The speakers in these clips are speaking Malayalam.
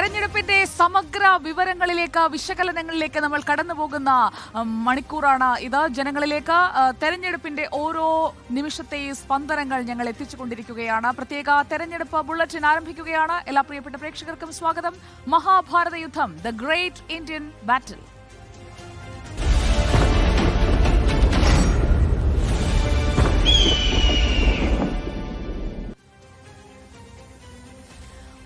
തെരഞ്ഞെടുപ്പിന്റെ സമഗ്ര വിവരങ്ങളിലേക്ക് വിശകലനങ്ങളിലേക്ക് നമ്മൾ കടന്നുപോകുന്ന മണിക്കൂറാണ് ഇത്. ജനങ്ങളിലേക്ക് തെരഞ്ഞെടുപ്പിന്റെ ഓരോ നിമിഷത്തെയും സ്പന്ദനങ്ങൾ ഞങ്ങൾ എത്തിച്ചുകൊണ്ടിരിക്കുകയാണ്. പ്രത്യേക തെരഞ്ഞെടുപ്പ് ബുള്ളറ്റിൻ ആരംഭിക്കുകയാണ്. എല്ലാ പ്രിയപ്പെട്ട പ്രേക്ഷകർക്കും സ്വാഗതം. മഹാഭാരത യുദ്ധം, ദ ഗ്രേറ്റ് ഇന്ത്യൻ ബാറ്റിൽ.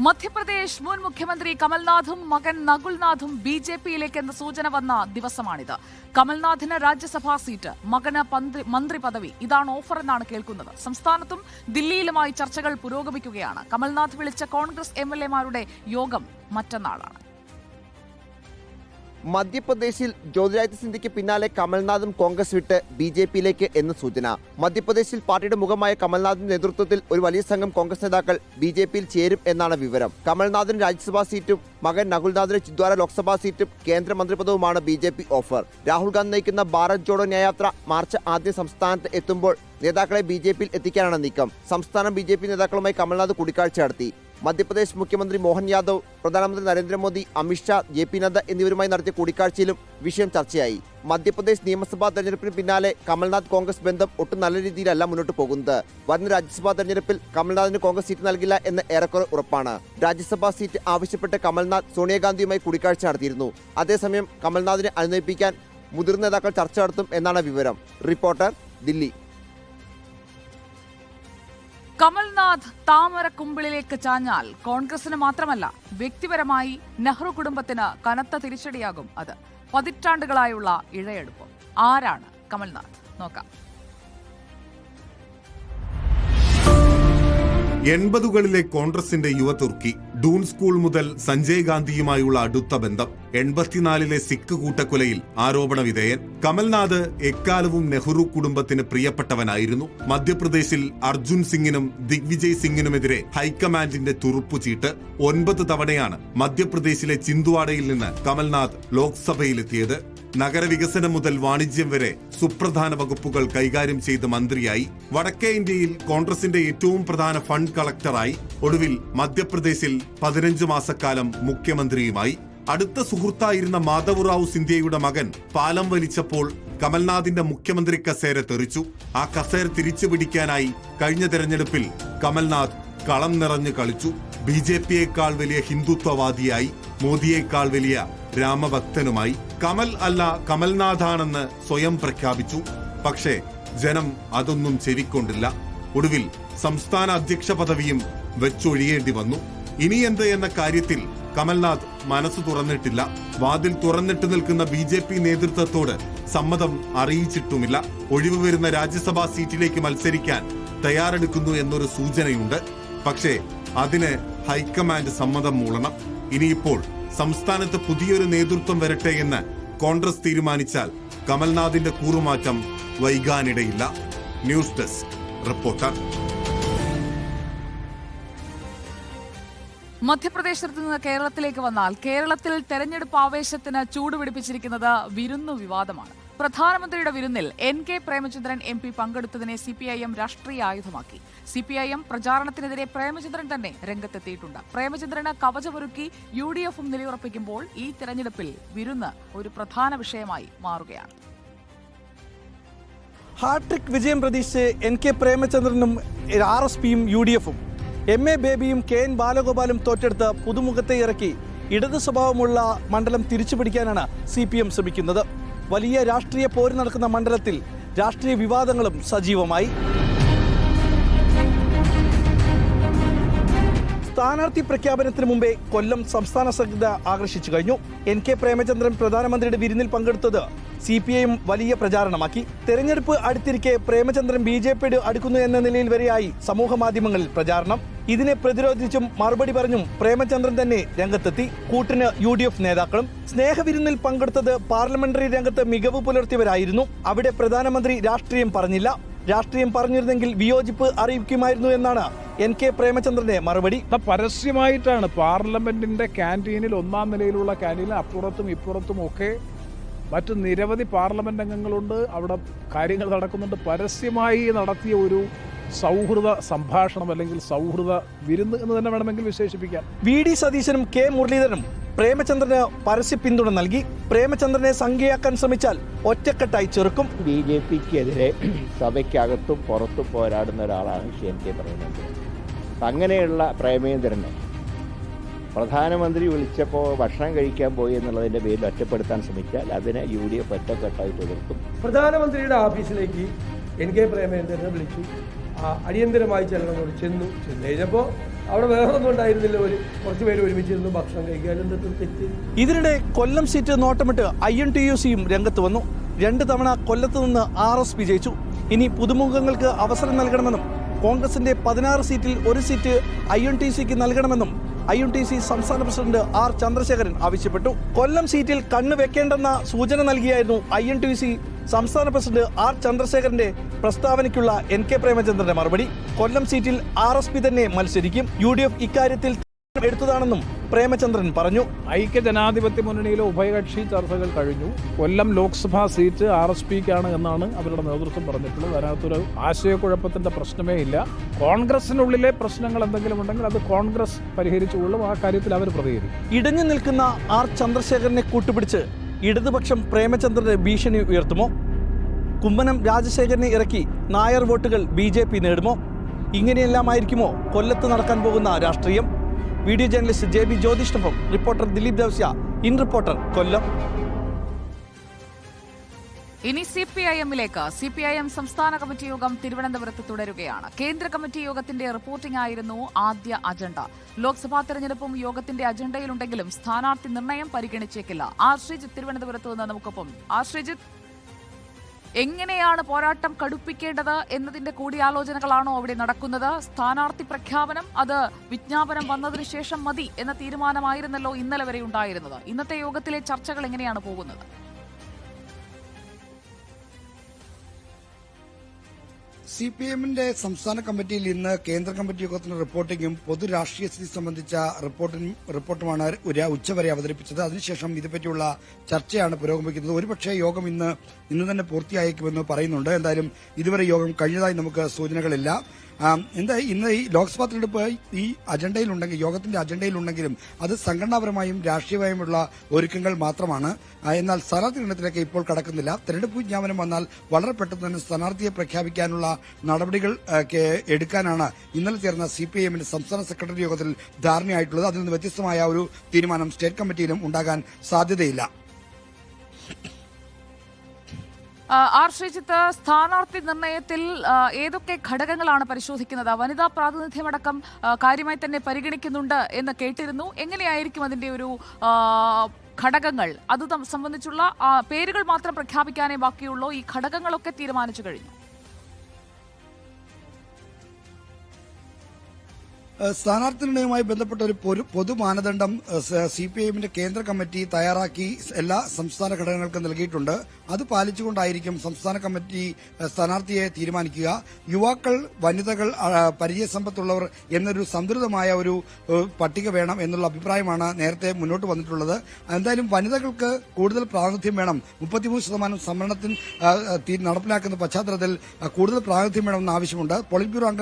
മധ്യപ്രദേശ് മുൻ മുഖ്യമന്ത്രി കമൽനാഥും മകൻ നകുൽനാഥും BJPയിലേക്ക് എന്ന സൂചന വന്ന ദിവസമാണിത്. കമൽനാഥിന് രാജ്യസഭാ സീറ്റ്, മകന് മന്ത്രി പദവി, ഇതാണ് ഓഫർ എന്നാണ് കേൾക്കുന്നത്. സംസ്ഥാനത്തും ദില്ലിയിലുമായി ചർച്ചകൾ പുരോഗമിക്കുകയാണ്. കമൽനാഥ് വിളിച്ച കോൺഗ്രസ് MLA-മാരുടെ യോഗം മറ്റന്നാളാണ്. മധ്യപ്രദേശിൽ ജ്യോതിരാദിത്യ സിന്ധ്യയ്ക്ക് പിന്നാലെ കമൽനാഥും കോൺഗ്രസ് വിട്ട് BJPയിലേക്ക് എന്ന സൂചന. മധ്യപ്രദേശിൽ പാർട്ടിയുടെ മുഖമായ കമൽനാഥിന്റെ നേതൃത്വത്തിൽ ഒരു വലിയ സംഘം കോൺഗ്രസ് നേതാക്കൾ BJPയിൽ ചേരും എന്നാണ് വിവരം. കമൽനാഥിന് രാജ്യസഭാ സീറ്റും മകൻ നകുൽനാഥിന് ചിന്ദ്വാര ലോക്സഭാ സീറ്റും കേന്ദ്രമന്ത്രിപദവുമാണ് BJP ഓഫർ. രാഹുൽ ഗാന്ധി നയിക്കുന്ന ഭാരത് ജോഡോ ന്യായയാത്ര മാർച്ച് ആദ്യം സംസ്ഥാനത്ത് എത്തുമ്പോൾ നേതാക്കളെ BJPയിൽ എത്തിക്കാനാണ് നീക്കം. സംസ്ഥാന BJP നേതാക്കളുമായി കമൽനാഥ് കൂടിക്കാഴ്ച നടത്തി. മധ്യപ്രദേശ് മുഖ്യമന്ത്രി മോഹൻ യാദവ്, പ്രധാനമന്ത്രി നരേന്ദ്രമോദി, അമിത്ഷാ, JP നദ്ദ എന്നിവരുമായി നടത്തിയ കൂടിക്കാഴ്ചയിലും വിഷയം ചർച്ചയായി. മധ്യപ്രദേശ് നിയമസഭാ തെരഞ്ഞെടുപ്പിന് പിന്നാലെ കമൽനാഥ് കോൺഗ്രസ് ബന്ധം ഒട്ടും നല്ല രീതിയിലല്ല മുന്നോട്ട് പോകുന്നത്. വരുന്ന രാജ്യസഭാ തെരഞ്ഞെടുപ്പിൽ കമൽനാഥിന് കോൺഗ്രസ് സീറ്റ് നൽകില്ല എന്ന് ഏറെക്കുറെ ഉറപ്പാണ്. രാജ്യസഭാ സീറ്റ് ആവശ്യപ്പെട്ട് കമൽനാഥ് സോണിയാഗാന്ധിയുമായി കൂടിക്കാഴ്ച നടത്തിയിരുന്നു. അതേസമയം കമൽനാഥിനെ അനുനയിപ്പിക്കാൻ മുതിർന്ന നേതാക്കൾ ചർച്ച നടത്തും എന്നാണ് വിവരം. റിപ്പോർട്ടർ, ദില്ലി. കമൽനാഥ് താമരക്കുമ്പിളിലേക്ക് ചാഞ്ഞാൽ കോൺഗ്രസിന് മാത്രമല്ല, വ്യക്തിപരമായി നെഹ്റു കുടുംബത്തിന് കനത്ത തിരിച്ചടിയാകും അത്. പതിറ്റാണ്ടുകളായുള്ള ഇഴയെടുപ്പ്. ആരാണ് കമൽനാഥ്? നോക്കാം. 80കളിലെ കോൺഗ്രസിന്റെ യുവതുർക്കി, ഡൂൺ സ്കൂൾ മുതൽ സഞ്ജയ് ഗാന്ധിയുമായുള്ള അടുത്ത ബന്ധം, 84ലെ സിഖ് കൂട്ടക്കൊലയിൽ ആരോപണ വിധേയൻ. കമൽനാഥ് എക്കാലവും നെഹ്റു കുടുംബത്തിന് പ്രിയപ്പെട്ടവനായിരുന്നു. മധ്യപ്രദേശിൽ അർജുൻ സിംഗിനും ദിഗ്വിജയ് സിംഗിനുമെതിരെ ഹൈക്കമാൻഡിന്റെ തുറുപ്പുചീട്ട്. 9 തവണയാണ് മധ്യപ്രദേശിലെ ചിന്ദ്വാഡയിൽ നിന്ന് കമൽനാഥ് ലോക്സഭയിലെത്തിയത്. നഗരവികസനം മുതൽ വാണിജ്യം വരെ സുപ്രധാന വകുപ്പുകൾ കൈകാര്യം ചെയ്ത് മന്ത്രിയായി. വടക്കേ ഇന്ത്യയിൽ കോൺഗ്രസിന്റെ ഏറ്റവും പ്രധാന ഫണ്ട് കളക്ടറായി. ഒടുവിൽ മധ്യപ്രദേശിൽ 15 മാസക്കാലം മുഖ്യമന്ത്രിയുമായി. അടുത്ത സുഹൃത്തായിരുന്ന മാധവറാവു സിന്ധ്യയുടെ മകൻ പാലം വലിച്ചപ്പോൾ കമൽനാഥിന്റെ മുഖ്യമന്ത്രി കസേര തെറിച്ചു. ആ കസേര തിരിച്ചു പിടിക്കാനായി കഴിഞ്ഞ തെരഞ്ഞെടുപ്പിൽ കമൽനാഥ് കളം നിറഞ്ഞു കളിച്ചു. BJPയേക്കാൾ വലിയ ഹിന്ദുത്വവാദിയായി, മോദിയേക്കാൾ വലിയ രാമഭക്തനുമായി. കമൽ അല്ല കമൽനാഥാണെന്ന് സ്വയം പ്രഖ്യാപിച്ചു. പക്ഷേ ജനം അതൊന്നും ചെവിക്കൊണ്ടില്ല. ഒടുവിൽ സംസ്ഥാന അധ്യക്ഷ പദവിയും വെച്ചൊഴിയേണ്ടി വന്നു. ഇനി എന്ത് എന്ന കാര്യത്തിൽ കമൽനാഥ് മനസ്സ് തുറന്നിട്ടില്ല. വാതിൽ തുറന്നിട്ട് നിൽക്കുന്ന BJP നേതൃത്വത്തോട് സമ്മതം അറിയിച്ചിട്ടുമില്ല. ഒഴിവ് വരുന്ന രാജ്യസഭാ സീറ്റിലേക്ക് മത്സരിക്കാൻ തയ്യാറെടുക്കുന്നു എന്നൊരു സൂചനയുണ്ട്. പക്ഷേ അതിന് ഹൈക്കമാൻഡ് സമ്മതം മൂളണം. ഇനിയിപ്പോൾ സംസ്ഥാനത്ത് പുതിയൊരു നേതൃത്വം വരട്ടെ എന്ന് കോൺഗ്രസ് തീരുമാനിച്ചാൽ കമൽനാഥിന്റെ കൂറുമാറ്റം വൈകാനിടയില്ല. News desk, reporter. മധ്യപ്രദേശത്ത് നിന്ന് കേരളത്തിലേക്ക് വന്നാൽ കേരളത്തിൽ തെരഞ്ഞെടുപ്പ് ആവേശത്തിന് ചൂടുപിടിപ്പിച്ചിരിക്കുന്നത് വിരുന്നു വിവാദമാണ്. പ്രധാനമന്ത്രിയുടെ വിരുന്നിൽ NK പ്രേമചന്ദ്രൻ MP പങ്കെടുത്തതിനെ CPIM രാഷ്ട്രീയ ആയുധമാക്കി. CPIM പ്രചാരണത്തിനെതിരെ പ്രേമചന്ദ്രൻ തന്നെ രംഗത്തെത്തിയിട്ടുണ്ട്. പ്രേമചന്ദ്രന് കവചമൊരുക്കി UDFും നിലയുറപ്പിക്കുമ്പോൾ ഈ തെരഞ്ഞെടുപ്പിൽ വിരുന്ന് ഒരു പ്രധാന വിഷയമായി മാറുകയാണ്. ഹാട്രിക് വിജയം പ്രതീക്ഷിച്ച് NK പ്രേമചന്ദ്രനും RSPയും UDFും MA ബേബിയും KN ബാലഗോപാലും തോറ്റെടുത്ത് പുതുമുഖത്തെ ഇറക്കി ഇടതു സ്വഭാവമുള്ള മണ്ഡലം തിരിച്ചുപിടിക്കാനാണ് CPM ശ്രമിക്കുന്നത്. വലിയ രാഷ്ട്രീയ പോര് നടക്കുന്ന മണ്ഡലത്തിൽ രാഷ്ട്രീയ വിവാദങ്ങളും സജീവമായി. സ്ഥാനാർത്ഥി പ്രഖ്യാപനത്തിന് മുമ്പേ കൊല്ലം സംസ്ഥാന ശ്രദ്ധ ആകർഷിച്ചു കഴിഞ്ഞു. NK പ്രേമചന്ദ്രൻ പ്രധാനമന്ത്രിയുടെ വിരുന്നിൽ പങ്കെടുത്തത് CPIM വലിയ പ്രചാരണമാക്കി. തെരഞ്ഞെടുപ്പ് അടുത്തിരിക്കെ പ്രേമചന്ദ്രൻ BJPയോട് അടുക്കുന്നു എന്ന നിലയിൽ വരെയായി സമൂഹ മാധ്യമങ്ങളിൽ പ്രചാരണം. ഇതിനെ പ്രതിരോധിച്ചും മറുപടി പറഞ്ഞും പ്രേമചന്ദ്രൻ തന്നെ രംഗത്തെത്തി. കൂട്ടിന് UDF നേതാക്കളും. സ്നേഹവിരുന്നിൽ പങ്കെടുത്തത് പാർലമെന്ററി രംഗത്ത് മികവ് പുലർത്തിയവരായിരുന്നു. അവിടെ പ്രധാനമന്ത്രി രാഷ്ട്രീയം പറഞ്ഞില്ല. രാഷ്ട്രീയം പറഞ്ഞിരുന്നെങ്കിൽ വിയോജിപ്പ് അറിയിക്കുമായിരുന്നു എന്നാണ് NK പ്രേമചന്ദ്രന്റെ മറുപടി. പരസ്യമായിട്ടാണ് പാർലമെന്റിന്റെ ക്യാന്റീനിൽ, 1-ാം നിലയിലുള്ള ക്യാന്റീനിൽ അപ്പുറത്തും ഇപ്പുറത്തും ഒക്കെ മറ്റ് നിരവധി പാർലമെന്റ് അംഗങ്ങളുണ്ട്. അവിടെ കാര്യങ്ങൾ നടക്കുന്നുണ്ട്. പരസ്യമായി നടത്തിയ ഒരു സൗഹൃദ സംഭാഷണം അല്ലെങ്കിൽ സൗഹൃദ വിരുന്ന് എന്ന് തന്നെ വേണമെങ്കിൽ വിശേഷിപ്പിക്കാം. വി.ഡി. സതീശനും കെ. മുരളീധരനും പ്രേമചന്ദ്രന് പരസ്യ പിന്തുണ നൽകി. പ്രേമചന്ദ്രനെ സംഖ്യയാക്കാൻ ശ്രമിച്ചാൽ ഒറ്റക്കെട്ടായി ചെറുക്കും. BJPക്കെതിരെ സഭയ്ക്കകത്തും പുറത്തും പോരാടുന്ന ഒരാളാണ് എൻ.കെ. പ്രേമചന്ദ്രൻ. അങ്ങനെയുള്ള പ്രേമേന്ദ്രനെ പ്രധാനമന്ത്രി വിളിച്ചപ്പോൾ ഭക്ഷണം കഴിക്കാൻ പോയി എന്നുള്ളതിൻ്റെ പേരിൽ ഒറ്റപ്പെടുത്താൻ ശ്രമിച്ചാൽ അതിനെ UDF ഒറ്റക്കെട്ടായി എതിർക്കും. പ്രധാനമന്ത്രിയുടെ ഓഫീസിലേക്ക് എൻ.കെ. പ്രേമചന്ദ്രനെ വിളിച്ചു. അടിയന്തരമായി ചെല്ലണം ചെന്നു കഴിഞ്ഞപ്പോൾ അവിടെ വേറൊന്നും ഉണ്ടായിരുന്നില്ല. കുറച്ച് പേര് ഒരുമിച്ചിരുന്നു ഭക്ഷണം കഴിക്കാൻ. തെറ്റ്. ഇതിനിടെ കൊല്ലം സീറ്റ് നോട്ടമിട്ട് INTUCയും രംഗത്ത് വന്നു. 2 തവണ കൊല്ലത്ത് നിന്ന് RS വിജയിച്ചു. ഇനി പുതുമുഖങ്ങൾക്ക് അവസരം നൽകണമെന്നും കോൺഗ്രസിന്റെ 16 സീറ്റിൽ 1 സീറ്റ് INTUCക്ക് നൽകണമെന്നും INTUC സംസ്ഥാന പ്രസിഡന്റ് R. ചന്ദ്രശേഖരൻ ആവശ്യപ്പെട്ടു. കൊല്ലം സീറ്റിൽ കണ്ണ് വെക്കേണ്ടെന്ന സൂചന നൽകിയായിരുന്നു INTUC സംസ്ഥാന പ്രസിഡന്റ് R. ചന്ദ്രശേഖരന്റെ പ്രസ്താവനയ്ക്കുള്ള N.K. പ്രേമചന്ദ്രന്റെ മറുപടി. കൊല്ലം സീറ്റിൽ RSP തന്നെ മത്സരിക്കും. UDF ഇക്കാര്യത്തിൽ എടുത്തതാണെന്നും പ്രേമചന്ദ്രൻ പറഞ്ഞു. ഐക്യജനാധിപത്യ മുന്നണിയിലെ ഉഭയകക്ഷി ചർച്ചകൾ കഴിഞ്ഞു. കൊല്ലം ലോക്സഭാ സീറ്റ് RSPക്കാണ് എന്നാണ് അവരുടെ നേതൃത്വം പറഞ്ഞിട്ടുള്ളത്. അതിനകത്തൊരു ആശയക്കുഴപ്പത്തിന്റെ പ്രശ്നമേ ഇല്ല. കോൺഗ്രസിനുള്ളിലെ പ്രശ്നങ്ങൾ എന്തെങ്കിലും ഉണ്ടെങ്കിൽ അത് കോൺഗ്രസ് പരിഹരിച്ചുകൊള്ളും. ആ കാര്യത്തിൽ അവർ പ്രതികരിക്കും. ഇടഞ്ഞു നിൽക്കുന്ന R. ചന്ദ്രശേഖരനെ കൂട്ടുപിടിച്ച് ഇടതുപക്ഷം പ്രേമചന്ദ്രന് ഭീഷണി ഉയർത്തുമോ? കുമ്മനം രാജശേഖരനെ ഇറക്കി നായർ വോട്ടുകൾ BJP നേടുമോ? ഇങ്ങനെയെല്ലാമായിരിക്കുമോ കൊല്ലത്ത് നടക്കാൻ പോകുന്ന രാഷ്ട്രീയം? വീഡിയോ ജേർണലിസ്റ്റ് JB ജ്യോതിഷിനൊപ്പം reporter Dileep Devasya, in reporter, Kollam. ഇനി CPIMലേക്ക്. CPIM സംസ്ഥാന കമ്മിറ്റി യോഗം തിരുവനന്തപുരത്ത് തുടരുകയാണ്. കേന്ദ്ര കമ്മിറ്റി യോഗത്തിന്റെ റിപ്പോർട്ടിംഗ് ആയിരുന്നു ആദ്യ അജണ്ട. ലോക്സഭാ തെരഞ്ഞെടുപ്പും യോഗത്തിന്റെ അജണ്ടയിലുണ്ടെങ്കിലും സ്ഥാനാർത്ഥി നിർണയം പരിഗണിച്ചേക്കില്ല. ആർ ശ്രീജിത്ത് തിരുവനന്തപുരത്ത് നിന്ന് നമുക്കൊപ്പം. ആർ ശ്രീജിത്ത്, എങ്ങനെയാണ് പോരാട്ടം കടുപ്പിക്കേണ്ടത് എന്നതിന്റെ കൂടിയാലോചനകളാണോ അവിടെ നടക്കുന്നത്? സ്ഥാനാർത്ഥി പ്രഖ്യാപനം അത് വിജ്ഞാപനം വന്നതിന് ശേഷം മതി എന്ന തീരുമാനമായിരുന്നല്ലോ ഇന്നലെ വരെ ഉണ്ടായിരുന്നത്. ഇന്നത്തെ യോഗത്തിലെ ചർച്ചകൾ എങ്ങനെയാണ് പോകുന്നത്? CPIMന്റെ സംസ്ഥാന കമ്മിറ്റിയിൽ ഇന്ന് കേന്ദ്ര കമ്മിറ്റി യോഗത്തിന് റിപ്പോർട്ടിംഗും പൊതു രാഷ്ട്രീയ സ്ഥിതി സംബന്ധിച്ച റിപ്പോർട്ടുമാണ് ഉച്ചവരെ അവതരിപ്പിച്ചത്. അതിനുശേഷം ഇതുപറ്റിയുള്ള ചർച്ചയാണ് പുരോഗമിക്കുന്നത്. ഒരുപക്ഷെ യോഗം ഇന്ന് തന്നെ പൂർത്തിയായേക്കുമെന്ന് പറയുന്നുണ്ട്. എന്തായാലും ഇതുവരെ യോഗം കഴിഞ്ഞതായി നമുക്ക് സൂചനകളില്ല. ഇന്ന് ഈ ലോക്സഭാ തെരഞ്ഞെടുപ്പ് ഈ അജണ്ടയിലുണ്ടെങ്കിൽ യോഗത്തിന്റെ അജണ്ടയിലുണ്ടെങ്കിലും അത് സംഘടനാപരമായും രാഷ്ട്രീയമായുമുള്ള ഒരുക്കങ്ങൾ മാത്രമാണ്. എന്നാൽ സ്ഥാനാർത്ഥി നിർണയത്തിലേക്ക് ഇപ്പോൾ കടക്കുന്നില്ല. തെരഞ്ഞെടുപ്പ് വിജ്ഞാപനം വന്നാൽ വളരെ പെട്ടെന്ന് തന്നെ സ്ഥാനാർത്ഥിയെ പ്രഖ്യാപിക്കാനുള്ള നടപടികൾ എടുക്കാനാണ് ഇന്നലെ ചേർന്ന CPIMന്റെ സംസ്ഥാന സെക്രട്ടറി യോഗത്തിൽ ധാരണയായിട്ടുള്ളത്. അതിൽ നിന്ന് വ്യത്യസ്തമായ ഒരു തീരുമാനം സ്റ്റേറ്റ് കമ്മിറ്റിയിലും ഉണ്ടാകാൻ സാധ്യതയില്ല. ആർ ശ്രീജിത്ത്, സ്ഥാനാർത്ഥി നിർണയത്തിൽ ഏതൊക്കെ ഘടകങ്ങളാണ് പരിശോധിക്കുന്നത്? വനിതാ പ്രാതിനിധ്യമടക്കം കാര്യമായി തന്നെ പരിഗണിക്കുന്നുണ്ട് എന്ന് കേട്ടിരുന്നു. എങ്ങനെയായിരിക്കും അതിന്റെ ഒരു ഘടകങ്ങൾ? അത് സംബന്ധിച്ചുള്ള പേരുകൾ മാത്രം പ്രഖ്യാപിക്കാനേ ബാക്കിയുള്ളൂ. ഈ ഘടകങ്ങളൊക്കെ തീരുമാനിച്ചു കഴിഞ്ഞു. സ്ഥാനാർത്ഥി നിർണയവുമായി ബന്ധപ്പെട്ട ഒരു പൊതു മാനദണ്ഡം CPIMന്റെ കേന്ദ്ര കമ്മിറ്റി തയ്യാറാക്കി എല്ലാ സംസ്ഥാന ഘടകങ്ങൾക്കും നൽകിയിട്ടുണ്ട്. അത് പാലിച്ചുകൊണ്ടായിരിക്കും സംസ്ഥാന കമ്മിറ്റി സ്ഥാനാർത്ഥിയെ തീരുമാനിക്കുക. യുവാക്കൾ, വനിതകൾ, പരിചയസമ്പത്തുള്ളവർ എന്നൊരു സംതൃപ്തമായ ഒരു പട്ടിക വേണം എന്നുള്ള അഭിപ്രായമാണ് നേരത്തെ മുന്നോട്ട് വന്നിട്ടുള്ളത്. എന്തായാലും വനിതകൾക്ക് കൂടുതൽ പ്രാതിനിധ്യം വേണം. 33% സംവരണത്തിന് നടപ്പിലാക്കുന്ന പശ്ചാത്തലത്തിൽ കൂടുതൽ പ്രാതിനിധ്യം വേണമെന്ന് ആവശ്യമുണ്ട്. പോളിറ്റ് ബ്യൂറോ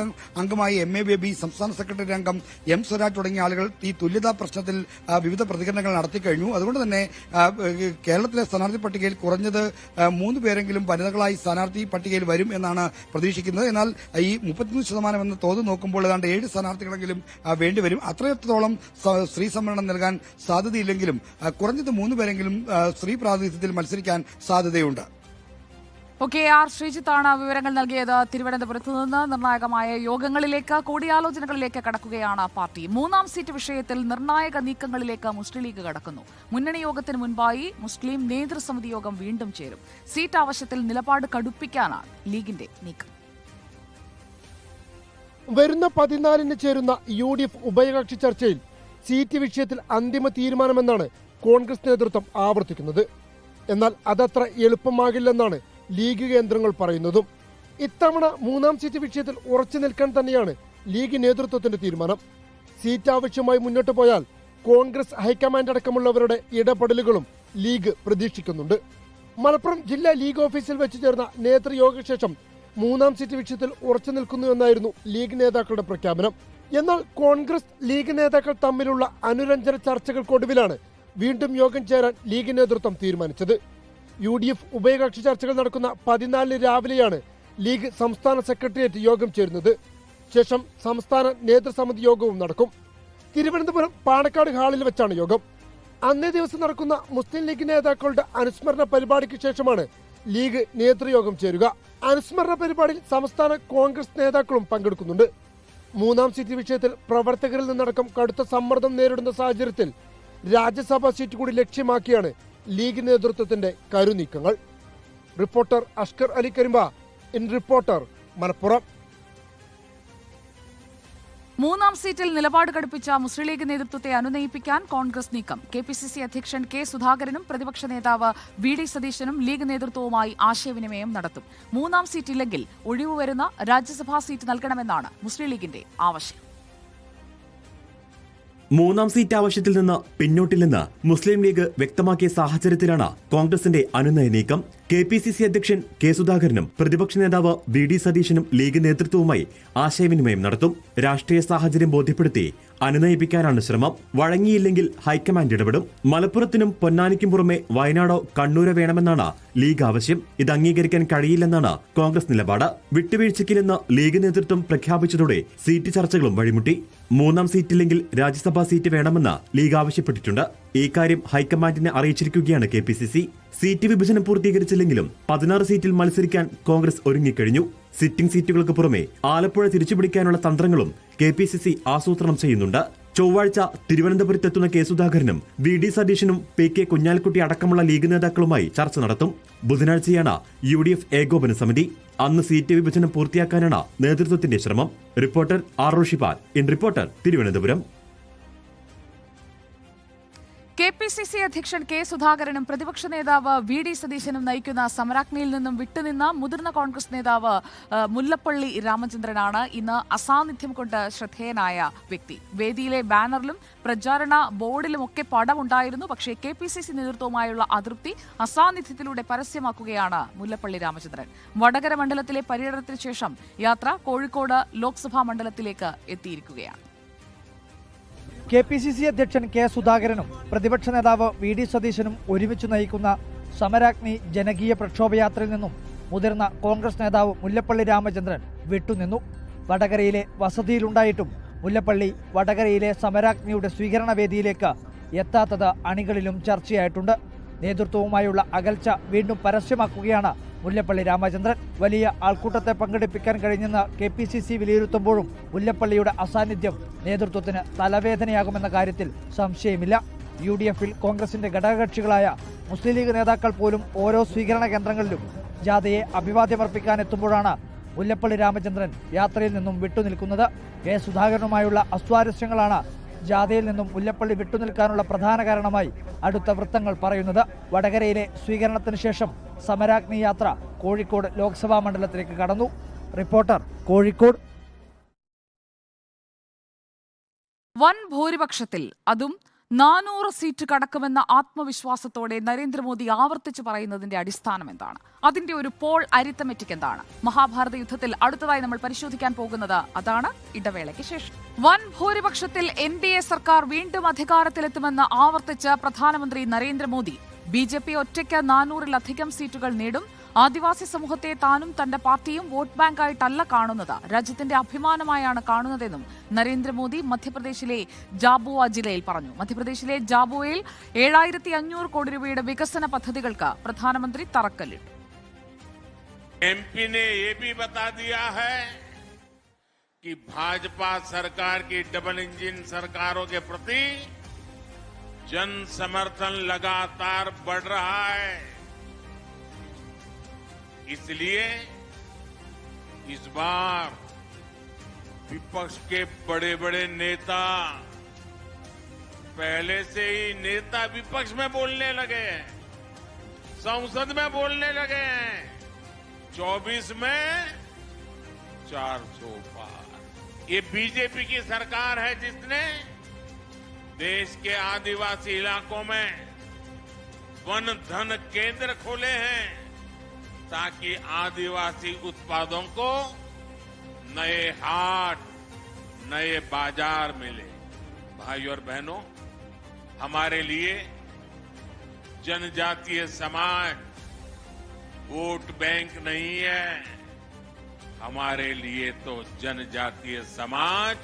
അംഗമായി MA ബേബി, സംസ്ഥാന സെക്രട്ടറി അംഗം M. സ്വരാജ് തുടങ്ങിയ ആളുകൾ ഈ തുല്യതാ പ്രശ്നത്തിൽ വിവിധ പ്രതികരണങ്ങൾ നടത്തിക്കഴിഞ്ഞു. അതുകൊണ്ട് തന്നെ കേരളത്തിലെ സ്ഥാനാർത്ഥി പട്ടികയിൽ കുറഞ്ഞത് 3 പേരെങ്കിലും വനിതകളായി സ്ഥാനാർത്ഥി പട്ടികയിൽ വരും എന്നാണ് പ്രതീക്ഷിക്കുന്നത്. എന്നാൽ ഈ 33% എന്ന തോത് നോക്കുമ്പോൾ ഏതാണ്ട് 7 സ്ഥാനാർത്ഥികളെങ്കിലും വേണ്ടിവരും. അത്രത്തോളം സ്ത്രീ സംവരണം നൽകാൻ സാധ്യതയില്ലെങ്കിലും കുറഞ്ഞത് 3 പേരെങ്കിലും സ്ത്രീ പ്രാതിനിധ്യത്തിൽ മത്സരിക്കാൻ സാധ്യതയുണ്ട്. ആർ ശ്രീജിത്താണ് വിവരങ്ങൾ നൽകിയത്. തിരുവനന്തപുരത്ത് നിന്ന് നിർണായകമായ യോഗങ്ങളിലേക്ക്, കൂടിയാലോചനകളിലേക്ക് കടക്കുകയാണ് പാർട്ടി. 3ാം സീറ്റ് വിഷയത്തിൽ നിർണായക നീക്കങ്ങളിലേക്ക് മുസ്ലിം ലീഗ് കടക്കുന്നു. മുന്നണി യോഗത്തിന് മുൻപായി മുസ്ലിം നേതൃസമിതി യോഗം വീണ്ടും ചേരും. സീറ്റ് ആവശ്യത്തിൽ നിലപാട് കടുപ്പിക്കാനാണ് ലീഗിന്റെ നീക്കം. വരുന്ന 14-ന് ചേരുന്ന UDF ഉഭയകക്ഷി ചർച്ചയിൽ സീറ്റ് വിഷയത്തിൽ അന്തിമ തീരുമാനമെന്നാണ് കോൺഗ്രസ് നേതൃത്വം ആവർത്തിക്കുന്നത്. എന്നാൽ അതത്ര എളുപ്പമാകില്ലെന്നാണ് ലീഗ് കേന്ദ്രങ്ങൾ പറയുന്നതും. ഇത്തവണ 3ാം സീറ്റ് വിഷയത്തിൽ ഉറച്ചു നിൽക്കാൻ തന്നെയാണ് ലീഗ് നേതൃത്വത്തിന്റെ തീരുമാനം. സീറ്റ് ആവശ്യമായി മുന്നോട്ട് പോയാൽ കോൺഗ്രസ് ഹൈക്കമാൻഡ് അടക്കമുള്ളവരുടെ ഇടപെടലുകളും ലീഗ് പ്രതീക്ഷിക്കുന്നുണ്ട്. മലപ്പുറം ജില്ലാ ലീഗ് ഓഫീസിൽ വെച്ച് ചേർന്ന നേതൃയോഗ ശേഷം മൂന്നാം സീറ്റ് വിഷയത്തിൽ ഉറച്ചു നിൽക്കുന്നു എന്നായിരുന്നു ലീഗ് നേതാക്കളുടെ പ്രഖ്യാപനം. എന്നാൽ കോൺഗ്രസ് ലീഗ് നേതാക്കൾ തമ്മിലുള്ള അനുരഞ്ജന ചർച്ചകൾക്കൊടുവിലാണ് വീണ്ടും യോഗം ചേരാൻ ലീഗ് നേതൃത്വം തീരുമാനിച്ചത്. UDF ഉഭയകക്ഷി ചർച്ചകൾ നടക്കുന്ന 14 രാവിലെയാണ് ലീഗ് സംസ്ഥാന സെക്രട്ടേറിയറ്റ് യോഗം ചേരുന്നത്. ശേഷം സംസ്ഥാന നേതൃസമിതി യോഗവും നടക്കും. തിരുവനന്തപുരം പാണക്കാട് ഹാളിൽ വെച്ചാണ് യോഗം. അന്നേ ദിവസം നടക്കുന്ന മുസ്ലിം ലീഗ് നേതാക്കളുടെ അനുസ്മരണ പരിപാടിക്ക് ശേഷമാണ് ലീഗ് നേതൃയോഗം ചേരുക. അനുസ്മരണ പരിപാടിയിൽ സംസ്ഥാന കോൺഗ്രസ് നേതാക്കളും പങ്കെടുക്കുന്നുണ്ട്. മൂന്നാം സീറ്റ് വിഷയത്തിൽ പ്രവർത്തകരിൽ നിന്നടക്കം കടുത്ത സമ്മർദ്ദം നേരിടുന്ന സാഹചര്യത്തിൽ രാജ്യസഭാ സീറ്റ് കൂടി ലക്ഷ്യമാക്കിയാണ് ലീഗ് നേതൃത്വത്തിന്റെ കരുനീക്കങ്ങൾ. Reporter Ashkar Ali Karimba, in reporter, Malappuram. മൂന്നാം സീറ്റിൽ നിലപാട് ഘടിപ്പിച്ച മുസ്ലിം ലീഗ് നേതൃത്വത്തെ അനുനയിപ്പിക്കാൻ കോൺഗ്രസ് നീക്കം. KPCC അധ്യക്ഷൻ K സുധാകരനും പ്രതിപക്ഷ നേതാവ് VD സതീശനും ലീഗ് നേതൃത്വവുമായി ആശയവിനിമയം നടത്തും. മൂന്നാം സീറ്റില്ലെങ്കിൽ ഒഴിവ് വരുന്ന രാജ്യസഭാ സീറ്റ് നൽകണമെന്നാണ് മുസ്ലിം ലീഗിന്റെ ആവശ്യം. മൂന്നാം സീറ്റ് ആവശ്യത്തിൽ നിന്ന് പിന്നോട്ടില്ലെന്ന് മുസ്ലിം ലീഗ് വ്യക്തമാക്കിയ സാഹചര്യത്തിലാണ് കോൺഗ്രസിന്റെ അനുനയ നീക്കം. KPCC അധ്യക്ഷൻ K സുധാകരനും പ്രതിപക്ഷ നേതാവ് VD സതീശനും ലീഗ് നേതൃത്വവുമായി ആശയവിനിമയം നടത്തും. രാഷ്ട്രീയ സാഹചര്യം ബോധ്യപ്പെടുത്തി അനുനയിപ്പിക്കാനാണ് ശ്രമം. വഴങ്ങിയില്ലെങ്കിൽ ഹൈക്കമാൻഡ് ഇടപെടും. മലപ്പുറത്തിനും പൊന്നാനിക്കും പുറമെ വയനാടോ കണ്ണൂരോ വേണമെന്നാണ് ലീഗ് ആവശ്യം. ഇത് അംഗീകരിക്കാൻ കഴിയില്ലെന്നാണ് കോൺഗ്രസ് നിലപാട്. വിട്ടുവീഴ്ചയ്ക്കില്ലെന്ന് ലീഗ് നേതൃത്വം പ്രഖ്യാപിച്ചതോടെ സീറ്റ് ചർച്ചകളും വഴിമുട്ടി. മൂന്നാം സീറ്റില്ലെങ്കിൽ രാജ്യസഭാ സീറ്റ് വേണമെന്ന് ലീഗ് ആവശ്യപ്പെട്ടിട്ടുണ്ട്. ഈ കാര്യം ഹൈക്കമാൻഡിനെ അറിയിച്ചിരിക്കുകയാണ് KPCC. സീറ്റ് വിഭജനം പൂർത്തീകരിച്ചില്ലെങ്കിലും 16 സീറ്റിൽ മത്സരിക്കാൻ കോൺഗ്രസ് ഒരുങ്ങിക്കഴിഞ്ഞു. സിറ്റിംഗ് സീറ്റുകൾക്ക് പുറമെ ആലപ്പുഴ തിരിച്ചുപിടിക്കാനുള്ള തന്ത്രങ്ങളും KPCC ആസൂത്രണം ചെയ്യുന്നുണ്ട്. ചൊവ്വാഴ്ച തിരുവനന്തപുരത്തെത്തുന്ന K സുധാകരനും VD സതീശനും PK കുഞ്ഞാലിക്കുട്ടി അടക്കമുള്ള ലീഗ് നേതാക്കളുമായി ചർച്ച നടത്തും. ബുധനാഴ്ചയാണ് UDF ഏകോപന സമിതി. അന്ന് സീറ്റ് വിഭജനം പൂർത്തിയാക്കാനാണ് നേതൃത്വത്തിന്റെ ശ്രമം. Reporter R Shipal, in reporter, Thiruvananthapuram. KPCC അധ്യക്ഷൻ K സുധാകരനും പ്രതിപക്ഷ നേതാവ് VD സതീശനും നയിക്കുന്ന സമരാഗ്നിയിൽ നിന്നും വിട്ടുനിന്ന മുതിർന്ന കോൺഗ്രസ് നേതാവ് മുല്ലപ്പള്ളി രാമചന്ദ്രനാണ് ഇന്ന് അസാന്നിധ്യം കൊണ്ട് ശ്രദ്ധേയനായ വ്യക്തി. വേദിയിലെ ബാനറിലും പ്രചാരണ ബോർഡിലുമൊക്കെ പടമുണ്ടായിരുന്നു. പക്ഷേ KPCC നേതൃത്വവുമായുള്ള അതൃപ്തി അസാന്നിധ്യത്തിലൂടെ പരസ്യമാക്കുകയാണ് മുല്ലപ്പള്ളി രാമചന്ദ്രൻ. വടകര മണ്ഡലത്തിലെ പര്യടനത്തിന് ശേഷം യാത്ര കോഴിക്കോട് ലോക്സഭാ മണ്ഡലത്തിലേക്ക് എത്തിയിരിക്കുകയാണ്. KPCC അധ്യക്ഷൻ K സുധാകരനും പ്രതിപക്ഷ നേതാവ് VD സതീശനും ഒരുമിച്ച് നയിക്കുന്ന സമരാഗ്നി ജനകീയ പ്രക്ഷോഭയാത്രയിൽ നിന്നും മുതിർന്ന കോൺഗ്രസ് നേതാവ് മുല്ലപ്പള്ളി രാമചന്ദ്രൻ വിട്ടുനിന്നു. വടകരയിലെ വസതിയിലുണ്ടായിട്ടും മുല്ലപ്പള്ളി വടകരയിലെ സമരാഗ്നിയുടെ സ്വീകരണ വേദിയിലേക്ക് എത്താത്തത് അണികളിലും ചർച്ചയായിട്ടുണ്ട്. നേതൃത്വവുമായുള്ള അകൽച്ച വീണ്ടും പരസ്യമാക്കുകയാണ് മുല്ലപ്പള്ളി രാമചന്ദ്രൻ. വലിയ ആൾക്കൂട്ടത്തെ പങ്കെടുപ്പിക്കാൻ കഴിഞ്ഞെന്ന് KPCC വിലയിരുത്തുമ്പോഴും മുല്ലപ്പള്ളിയുടെ അസാന്നിധ്യം നേതൃത്വത്തിന് തലവേദനയാകുമെന്ന കാര്യത്തിൽ സംശയമില്ല. UDFൽ കോൺഗ്രസിന്റെ ഘടകകക്ഷികളായ മുസ്ലിം ലീഗ് നേതാക്കൾ പോലും ഓരോ സ്വീകരണ കേന്ദ്രങ്ങളിലും ജാഥയെ അഭിവാദ്യമർപ്പിക്കാനെത്തുമ്പോഴാണ് മുല്ലപ്പള്ളി രാമചന്ദ്രൻ യാത്രയിൽ നിന്നും വിട്ടുനിൽക്കുന്നത്. K സുധാകരനുമായുള്ള അസ്വാരസ്യങ്ങളാണ് ജാഥയിൽ നിന്നും മുല്ലപ്പള്ളി വിട്ടുനിൽക്കാനുള്ള പ്രധാന കാരണമായി അടുത്ത വൃത്തങ്ങൾ പറയുന്നത്. വടകരയിലെ സ്വീകരണത്തിന് ശേഷം സമരാഗ്നി യാത്ര കോഴിക്കോട് ലോക്സഭാ മണ്ഡലത്തിലേക്ക് കടന്നു. റിപ്പോർട്ടർ, കോഴിക്കോട്. വൻ ഭൂരിപക്ഷത്തിൽ, അതും 400 സീറ്റ് കടക്കുമെന്ന ആത്മവിശ്വാസത്തോടെ നരേന്ദ്രമോദി ആവർത്തിച്ചു പറയുന്നതിന്റെ അടിസ്ഥാനം എന്താണ്? അതിന്റെ ഒരു പോൾ അരിത്തമെറ്റിക് എന്താണ്? മഹാഭാരത യുദ്ധത്തിൽ അടുത്തതായി നമ്മൾ പരിശോധിക്കാൻ പോകുന്നത് അതാണ്. ഇടവേളയ്ക്ക് ശേഷം. വൻ ഭൂരിപക്ഷത്തിൽ NDA സർക്കാർ വീണ്ടും അധികാരത്തിലെത്തുമെന്ന് ആവർത്തിച്ച് പ്രധാനമന്ത്രി നരേന്ദ്രമോദി. BJP ഒറ്റയ്ക്ക് 400-ലധികം സീറ്റുകൾ നേടും. ആദിവാസി സമൂഹത്തെ താനും തന്റെ പാർട്ടിയും വോട്ട് ബാങ്കായിട്ടല്ല കാണുന്നത്, രാജ്യത്തിന്റെ അഭിമാനമായാണ് കാണുന്നതെന്നും നരേന്ദ്രമോദി മധ്യപ്രദേശിലെ ജാബുവ ജില്ലയിൽ പറഞ്ഞു. മധ്യപ്രദേശിലെ ജാബുവയിൽ 7500 കോടി രൂപയുടെ വികസന പദ്ധതികൾക്ക് പ്രധാനമന്ത്രി തറക്കല്ലിട്ടു. MP ने ये भी बता दिया है कि भाजपा सरकार की डबल इंजन सरकारों के प्रति जन समर्थन लगातार बढ़ रहा है. इसलिए इस बार विपक्ष के बड़े बड़े नेता, पहले से ही नेता विपक्ष में बोलने लगे हैं, संसद में बोलने लगे हैं. 24 में 400 पार. ये बीजेपी की सरकार है जिसने देश के आदिवासी इलाकों में वन धन केंद्र खोले हैं. ताकि आदिवासी उत्पादों को नए हाट, नए बाजार मिले। भाइयों और बहनों, हमारे लिए जनजातीय समाज वोट बैंक नहीं है, हमारे लिए तो जनजातीय समाज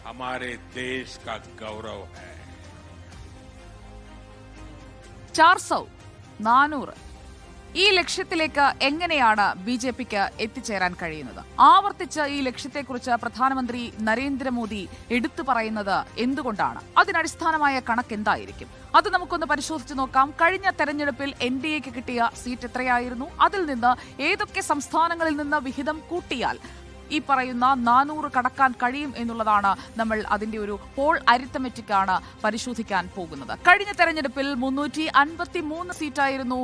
हमारे देश का गौरव है। 400 ഈ ലക്ഷ്യത്തിലേക്ക് എങ്ങനെയാണ് ബി.ജെ.പിക്ക് എത്തിച്ചേരാൻ കഴിയുന്നത്? ആവർത്തിച്ച് ഈ ലക്ഷ്യത്തെക്കുറിച്ച് പ്രധാനമന്ത്രി നരേന്ദ്രമോദി എടുത്തു പറയുന്നത് എന്തുകൊണ്ടാണ്? അതിനടിസ്ഥാനമായ കണക്ക് എന്തായിരിക്കും? അത് നമുക്കൊന്ന് പരിശോധിച്ച് നോക്കാം. കഴിഞ്ഞ തെരഞ്ഞെടുപ്പിൽ എൻ.ഡി.എക്ക് കിട്ടിയ സീറ്റ് എത്രയായിരുന്നു? അതിൽ നിന്ന് ഏതൊക്കെ സംസ്ഥാനങ്ങളിൽ നിന്ന് വിഹിതം കൂട്ടിയാൽ ഈ പറയുന്ന 400 കടക്കാൻ കഴിയും എന്നുള്ളതാണ് നമ്മൾ അതിന്റെ ഒരു പോൾ അരിത്തമെറ്റിക് ആണ് പരിശോധിക്കാൻ പോകുന്നത്. കഴിഞ്ഞ തെരഞ്ഞെടുപ്പിൽ 353 സീറ്റായിരുന്നു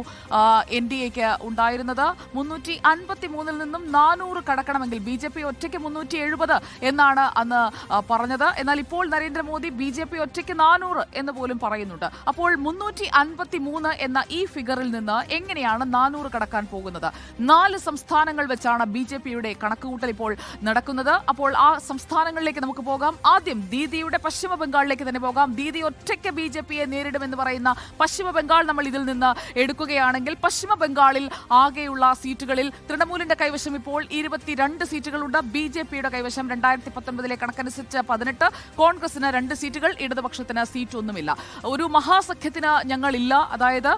എൻ.ഡി.എക്ക് ഉണ്ടായിരുന്നത്. 353 നിന്നും 400 കടക്കണമെങ്കിൽ ബി.ജെ.പി ഒറ്റയ്ക്ക് 370 എന്നാണ് അന്ന് പറഞ്ഞത്. എന്നാൽ ഇപ്പോൾ നരേന്ദ്രമോദി ബി.ജെ.പി ഒറ്റയ്ക്ക് 400 എന്ന് പോലും പറയുന്നുണ്ട്. അപ്പോൾ 353 എന്ന ഈ ഫിഗറിൽ നിന്ന് എങ്ങനെയാണ് 400 കടക്കാൻ പോകുന്നത്? 4 സംസ്ഥാനങ്ങൾ വെച്ചാണ് ബി.ജെ.പിയുടെ കണക്കുകൂട്ടൽ ഇപ്പോൾ നടക്കുന്നത്. അപ്പോൾ ആ സംസ്ഥാനങ്ങളിലേക്ക് നമുക്ക് പോകാം. ആദ്യം ദീദിയുടെ പശ്ചിമ ബംഗാളിലേക്ക് തന്നെ പോകാം. ദീദി ഒറ്റയ്ക്ക് ബി.ജെ.പിയെ നേരിടുമെന്ന് പറയുന്ന പശ്ചിമ ബംഗാൾ നമ്മൾ ഇതിൽ നിന്ന് എടുക്കുകയാണെങ്കിൽ പശ്ചിമ ബംഗാളിൽ ആകെയുള്ള സീറ്റുകളിൽ തൃണമൂലിന്റെ കൈവശം ഇപ്പോൾ 22 സീറ്റുകളുണ്ട്. ബി.ജെ.പിയുടെ കൈവശം 2019 കണക്കനുസരിച്ച് 18, കോൺഗ്രസിന് 2 സീറ്റുകൾ, ഇടതുപക്ഷത്തിന് സീറ്റ് ഒന്നുമില്ല. ഒരു മഹാസഖ്യത്തിന് ഞങ്ങളില്ല, അതായത്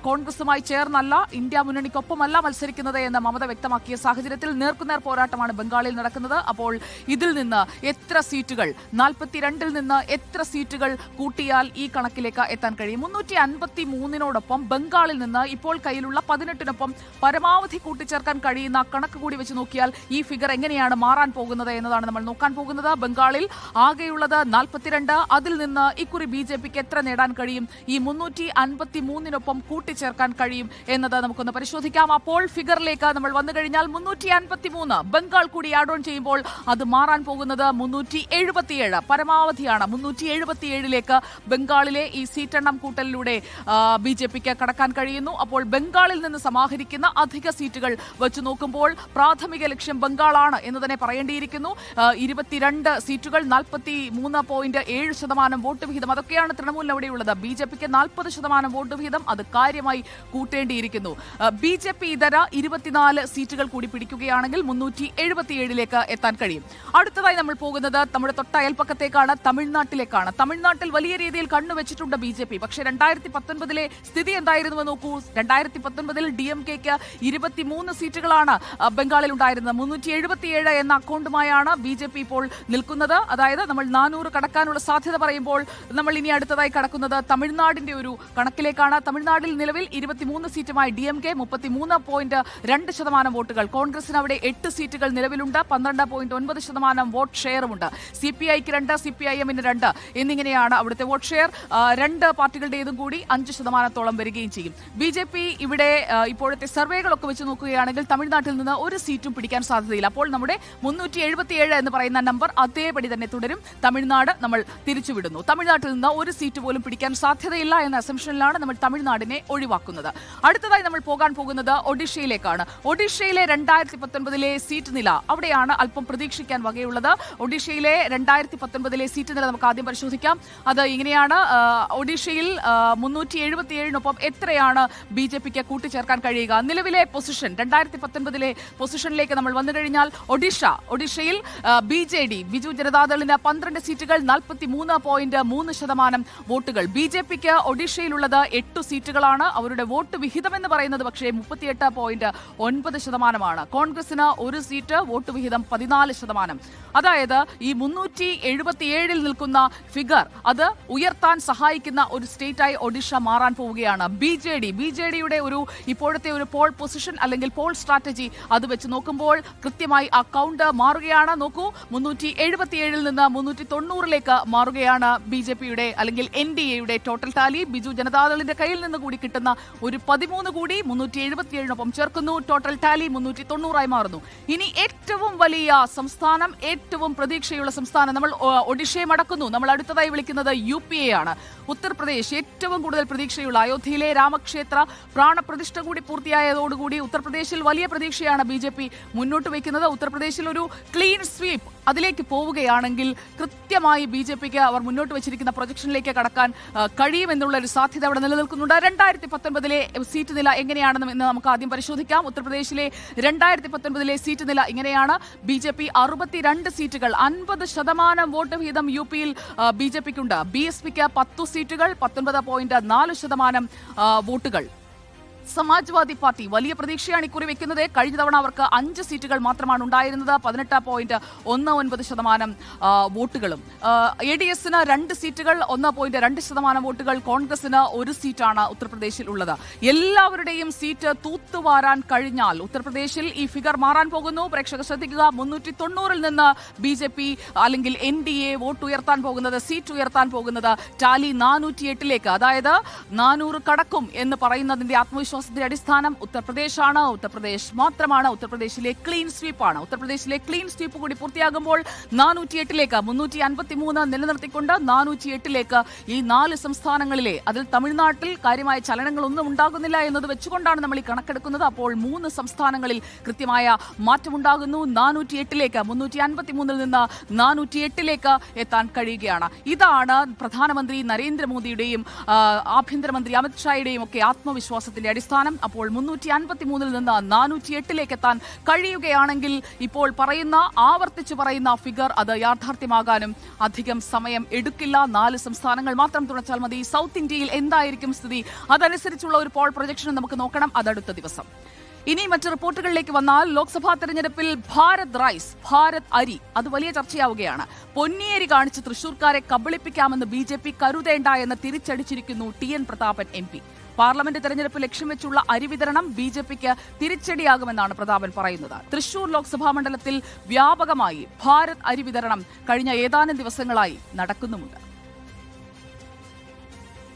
കോൺഗ്രസുമായി ചേർന്നല്ല, ഇന്ത്യ മുന്നണിക്കൊപ്പമല്ല മത്സരിക്കുന്നത് എന്ന് മമത വ്യക്തമാക്കിയ സാഹചര്യത്തിൽ നേർക്കുനേർ പോരാട്ടമാണ് ബംഗാളിൽ നടക്കുന്നത്. അപ്പോൾ ഇതിൽ നിന്ന് എത്ര സീറ്റുകൾ, 42-ൽ നിന്ന് എത്ര സീറ്റുകൾ കൂട്ടിയാൽ ഈ കണക്കിലേക്ക് എത്താൻ കഴിയും? 353-നോടൊപ്പം ബംഗാളിൽ നിന്ന് ഇപ്പോൾ കയ്യിലുള്ള 18-നൊപ്പം പരമാവധി കൂട്ടിച്ചേർക്കാൻ കഴിയുന്ന കണക്ക് കൂടി വെച്ച് നോക്കിയാൽ ഈ ഫിഗർ എങ്ങനെയാണ് മാറാൻ പോകുന്നത് എന്നതാണ് നമ്മൾ നോക്കാൻ പോകുന്നത്. ബംഗാളിൽ ആകെയുള്ളത് 42, അതിൽ നിന്ന് ഇക്കുറി ബി.ജെ.പിക്ക് എത്ര നേടാൻ കഴിയും? ഈ 353-നൊപ്പം കൂട്ടിച്ചേർക്കാൻ കഴിയും എന്നത് നമുക്കൊന്ന് പരിശോധിക്കാം. അപ്പോൾ ഫിഗറിലേക്ക് നമ്മൾ വന്നു കഴിഞ്ഞാൽ 353 ബംഗാൾ കൂടി ആഡ് ഓൺ ചെയ്യുമ്പോൾ അത് മാറാൻ പോകുന്നത് 377 പരമാവധിയാണ്. 377ലേക്ക് ബംഗാളിലെ ഈ സീറ്റെണ്ണം കൂട്ടലിലൂടെ ബി.ജെ.പിക്ക് കടക്കാൻ കഴിയുന്നു. അപ്പോൾ ബംഗാളിൽ നിന്ന് സമാഹരിക്കുന്ന അധിക സീറ്റുകൾ വെച്ച് നോക്കുമ്പോൾ പ്രാഥമിക ലക്ഷ്യം ബംഗാളാണ് എന്ന് തന്നെ പറയേണ്ടിയിരിക്കുന്നു. 22 സീറ്റുകൾ, 43.7% വോട്ട് വിഹിതം, അതൊക്കെയാണ് തൃണമൂലിന് അവിടെയുള്ളത്. ബി.ജെ.പിക്ക് 40% വോട്ട് വിഹിതം, അത് കാര്യമായി കൂട്ടേണ്ടിയിരിക്കുന്നു. ബി.ജെ.പി ഇതര 24 സീറ്റുകൾ കൂടി പിടിക്കുകയാണെങ്കിൽ 377ലേക്ക് എത്താൻ കഴിയും. അടുത്തതായി നമ്മൾ പോകുന്നത് നമ്മുടെ തൊട്ട അയൽപ്പക്കത്തേക്കാണ്, തമിഴ്നാട്ടിലേക്കാണ്. തമിഴ്നാട്ടിൽ വലിയ രീതിയിൽ കണ്ണുവെച്ചിട്ടുണ്ട് ബി.ജെ.പി. പക്ഷേ 2019 സ്ഥിതി എന്തായിരുന്നുവെന്ന് നോക്കൂ. 2019 ഡി.എം.കെക്ക് 23 സീറ്റുകളാണ് ബംഗാളിൽ ഉണ്ടായിരുന്നത്. 377 എന്ന അക്കൗണ്ടുമായാണ് ബി.ജെ.പി ഇപ്പോൾ നിൽക്കുന്നത്. അതായത് നമ്മൾ 400 കടക്കാനുള്ള സാധ്യത പറയുമ്പോൾ നമ്മൾ ഇനി അടുത്തതായി കടക്കുന്നത് തമിഴ്നാടിന്റെ ഒരു കണക്കിലേക്കാണ്. തമിഴ്നാട്ടിൽ നിലവിൽ 23 സീറ്റുമായി ഡി.എം.കെ 33.2% വോട്ടുകൾ, കോൺഗ്രസിന് അവിടെ 8 സീറ്റുകൾ നിലവിലുണ്ട്, 12.9% വോട്ട് ഷെയറുമുണ്ട്. CPI-ക്ക് 2, CPIM-ന് 2 എന്നിങ്ങനെയാണ് അവിടുത്തെ വോട്ട് ഷെയർ. 2 പാർട്ടികളുടേതും കൂടി 5%-ഓളം വരികയും ചെയ്യും. ബി.ജെ.പി ഇവിടെ ഇപ്പോഴത്തെ സർവേകളൊക്കെ വെച്ച് നോക്കുകയാണെങ്കിൽ തമിഴ്നാട്ടിൽ നിന്ന് ഒരു സീറ്റും പിടിക്കാൻ സാധ്യതയില്ല. അപ്പോൾ നമ്മുടെ 377 എന്ന് പറയുന്ന നമ്പർ അതേപടി തന്നെ തുടരും. തമിഴ്നാട് നമ്മൾ തിരിച്ചുവിടുന്നു. തമിഴ്നാട്ടിൽ നിന്ന് ഒരു സീറ്റ് പോലും പിടിക്കാൻ സാധ്യതയില്ല എന്ന അസംഷനിലാണ് നമ്മൾ തമിഴ്നാടിനെ ഒഴിവാക്കുന്നത്. അടുത്തതായി നമ്മൾ പോകാൻ പോകുന്നത് ഒഡീഷയിലേക്കാണ്. ഒഡീഷയിലെ 2019 സീറ്റ് നില, അവിടെയാണ് അല്പം പ്രതീക്ഷിക്കാൻ വകയുള്ളത്. ഒഡീഷയിലെ 2019 സീറ്റ് നില നമുക്ക് ആദ്യം പരിശോധിക്കാം. അത് ഇങ്ങനെയാണ്. ഒഡീഷയിൽ 377-നൊപ്പം എത്രയാണ് ബി.ജെ.പിക്ക് കൂട്ടിച്ചേർക്കാൻ കഴിയുക? നിലവിലെ പൊസിഷൻ 2019 പൊസിഷനിലേക്ക് നമ്മൾ വന്നു കഴിഞ്ഞാൽ ഒഡീഷയിൽ ബി.ജെ.ഡി ബിജു ജനതാദളിന് 12 സീറ്റുകൾ, 43.3% വോട്ടുകൾ. ബി.ജെ.പിക്ക് ഒഡീഷയിലുള്ളത് 8 സീറ്റുകളാണ്. അവരുടെ വോട്ട് വിഹിതം എന്ന് പറയുന്നത് പക്ഷേ 38.9%. കോൺഗ്രസിന് ഒരു സീറ്റ്, വോട്ട് വിഹിതം 14%. അതായത് ഈ 377-ൽ നിൽക്കുന്ന ഫിഗർ അത് ഉയർത്താൻ സഹായിക്കുന്ന ഒരു സ്റ്റേറ്റായി ഒഡീഷ മാറാൻ പോവുകയാണ്. ബി.ജെ.ഡിയുടെ ഒരു ഇപ്പോഴത്തെ ഒരു പോൾ പൊസിഷൻ അല്ലെങ്കിൽ പോൾ സ്ട്രാറ്റജി അത് വെച്ച് നോക്കുമ്പോൾ കൃത്യമായി ആ കൗണ്ട് മാറുകയാണ്. നോക്കൂ, 377-ൽ നിന്ന് 390-ലേക്ക് മാറുകയാണ് ബി.ജെ.പിയുടെ അല്ലെങ്കിൽ NDA-യുടെ ടോട്ടൽ ടാലി. ബിജു ജനതാദളിന്റെ കയ്യിൽ നിന്ന് കൂടി കിട്ടുന്ന ഒരു 13 കൂടി 377-നൊപ്പം ചേർക്കുന്നു. ടോട്ടൽ ടാലി 390-ആയി മാറുന്നു. ഇനി ഏറ്റവും വലിയ സംസ്ഥാനം, ഏറ്റവും പ്രതീക്ഷയുള്ള സംസ്ഥാനം. നമ്മൾ ഒഡീഷയെ മടക്കുന്നു. നമ്മൾ അടുത്തതായി വിളിക്കുന്നത് UP ആണ്. ഉത്തർപ്രദേശ് ഏറ്റവും കൂടുതൽ പ്രതീക്ഷയുള്ള അയോധ്യയിലെ രാമക്ഷേത്ര പ്രാണപ്രതിഷ്ഠ കൂടി പൂർത്തിയായതോടുകൂടി ഉത്തർപ്രദേശിൽ വലിയ പ്രതീക്ഷയാണ് BJP മുന്നോട്ട് വയ്ക്കുന്നത്. ഉത്തർപ്രദേശിൽ ഒരു ക്ലീൻ സ്വീപ്പ് അതിലേക്ക് പോവുകയാണെങ്കിൽ കൃത്യമായി BJPക്ക് അവർ മുന്നോട്ട് വെച്ചിരിക്കുന്ന പ്രൊജക്ഷനിലേക്ക് കടക്കാൻ കഴിയുമെന്നുള്ള ഒരു സാധ്യത അവിടെ നിലനിൽക്കുന്നുണ്ട്. 2019 സീറ്റ് നില എങ്ങനെയാണെന്ന് നമുക്ക് ആദ്യം പരിശോധിക്കാം. ഉത്തർപ്രദേശിലെ 2019 സീറ്റ് നില ഇങ്ങനെയാണ്. BJP 62 സീറ്റുകൾ, 50% വോട്ട് വീതം UP-യിൽ BJPക്കുണ്ട്. BSPക്ക് 10 സീറ്റുകൾ, 19.4% വോട്ടുകൾ. സമാജ്വാദി പാർട്ടി വലിയ പ്രതീക്ഷയാണ് ഇക്കുറി വെക്കുന്നത്. കഴിഞ്ഞ തവണ അവർക്ക് 5 സീറ്റുകൾ മാത്രമാണ് ഉണ്ടായിരുന്നത്, 18.19% വോട്ടുകളും. ADS-ന് 2 സീറ്റുകൾ, 1.2% വോട്ടുകൾ. കോൺഗ്രസിന് 1 സീറ്റാണ് ഉത്തർപ്രദേശിൽ ഉള്ളത്. എല്ലാവരുടെയും സീറ്റ് തൂത്തുവാരാൻ കഴിഞ്ഞാൽ ഉത്തർപ്രദേശിൽ ഈ ഫിഗർ മാറാൻ പോകുന്നു. പ്രേക്ഷകർ ശ്രദ്ധിക്കുക, 390-ൽ നിന്ന് BJP അല്ലെങ്കിൽ NDA വോട്ട് ഉയർത്താൻ പോകുന്നത്, സീറ്റ് ഉയർത്താൻ പോകുന്നത് ടാലി 408-ലേക്ക്, അതായത് 400 കടക്കും എന്ന് പറയുന്നതിന്റെ ആത്മവിശ്വാസത്തിന്റെ അടിസ്ഥാനം ഉത്തർപ്രദേശാണ്. ഉത്തർപ്രദേശ് മാത്രമാണ്. ഉത്തർപ്രദേശിലെ ക്ലീൻ സ്വീപ്പാണ്. ഉത്തർപ്രദേശിലെ ക്ലീൻ സ്വീപ്പ് കൂടി പൂർത്തിയാകുമ്പോൾ 408-ലേക്ക്, 353 നിലനിർത്തിക്കൊണ്ട് 408-ലേക്ക് ഈ 4 സംസ്ഥാനങ്ങളിലെ, അതിൽ തമിഴ്നാട്ടിൽ കാര്യമായ ചലനങ്ങളൊന്നും ഉണ്ടാകുന്നില്ല എന്നത് വെച്ചുകൊണ്ടാണ് നമ്മൾ ഈ കണക്കെടുക്കുന്നത്. അപ്പോൾ 3 സംസ്ഥാനങ്ങളിൽ കൃത്യമായ മാറ്റമുണ്ടാകുന്നു. 408-ലേക്ക്, 353-ൽ നിന്ന് 408-ലേക്ക് എത്താൻ കഴിയുകയാണ്. ഇതാണ് പ്രധാനമന്ത്രി നരേന്ദ്രമോദിയുടെയും ആഭ്യന്തരമന്ത്രി അമിത്ഷായുടെയും ഒക്കെ ആത്മവിശ്വാസത്തിന്റെ അടിസ്ഥാനം. അപ്പോൾ 353-ൽ നിന്ന് 408-ലേക്ക് എത്താൻ കഴിയുകയാണെങ്കിൽ ഇപ്പോൾ ആവർത്തിച്ചു പറയുന്ന ഫിഗർ അത് യാഥാർത്ഥ്യമാകാനും അധികം സമയം എടുക്കില്ല. 4 സംസ്ഥാനങ്ങൾ മാത്രം തുണച്ചാൽ മതി. സൗത്ത് ഇന്ത്യയിൽ എന്തായിരിക്കും സ്ഥിതി, അതനുസരിച്ചുള്ള ഒരു പോൾ പ്രൊജക്ഷൻ നമുക്ക് നോക്കണം. അതടുത്ത ദിവസം. ഇനി മറ്റ് റിപ്പോർട്ടുകളിലേക്ക് വന്നാൽ, ലോക്സഭാ തെരഞ്ഞെടുപ്പിൽ ഭാരത് റൈസ്, ഭാരത് അരി, അത് വലിയ ചർച്ചയാവുകയാണ്. പൊന്നിയേരി കാണിച്ച് തൃശൂർക്കാരെ കബളിപ്പിക്കാമെന്ന് BJP കരുതേണ്ട എന്ന് തിരിച്ചടിച്ചിരിക്കുന്നു TN പ്രതാപൻ MP. പാർലമെന്റ് തെരഞ്ഞെടുപ്പ് ലക്ഷ്യം വെച്ചുള്ള അരി വിതരണം BJPക്ക് തിരിച്ചടിയാകുമെന്നാണ് പ്രതാപൻ പറയുന്നത്. തൃശൂർ ലോക്സഭാ മണ്ഡലത്തിൽ വ്യാപകമായി ഭാരത് അരി വിതരണം കഴിഞ്ഞ ഏതാനും ദിവസങ്ങളായി നടക്കുന്നുമുണ്ട്.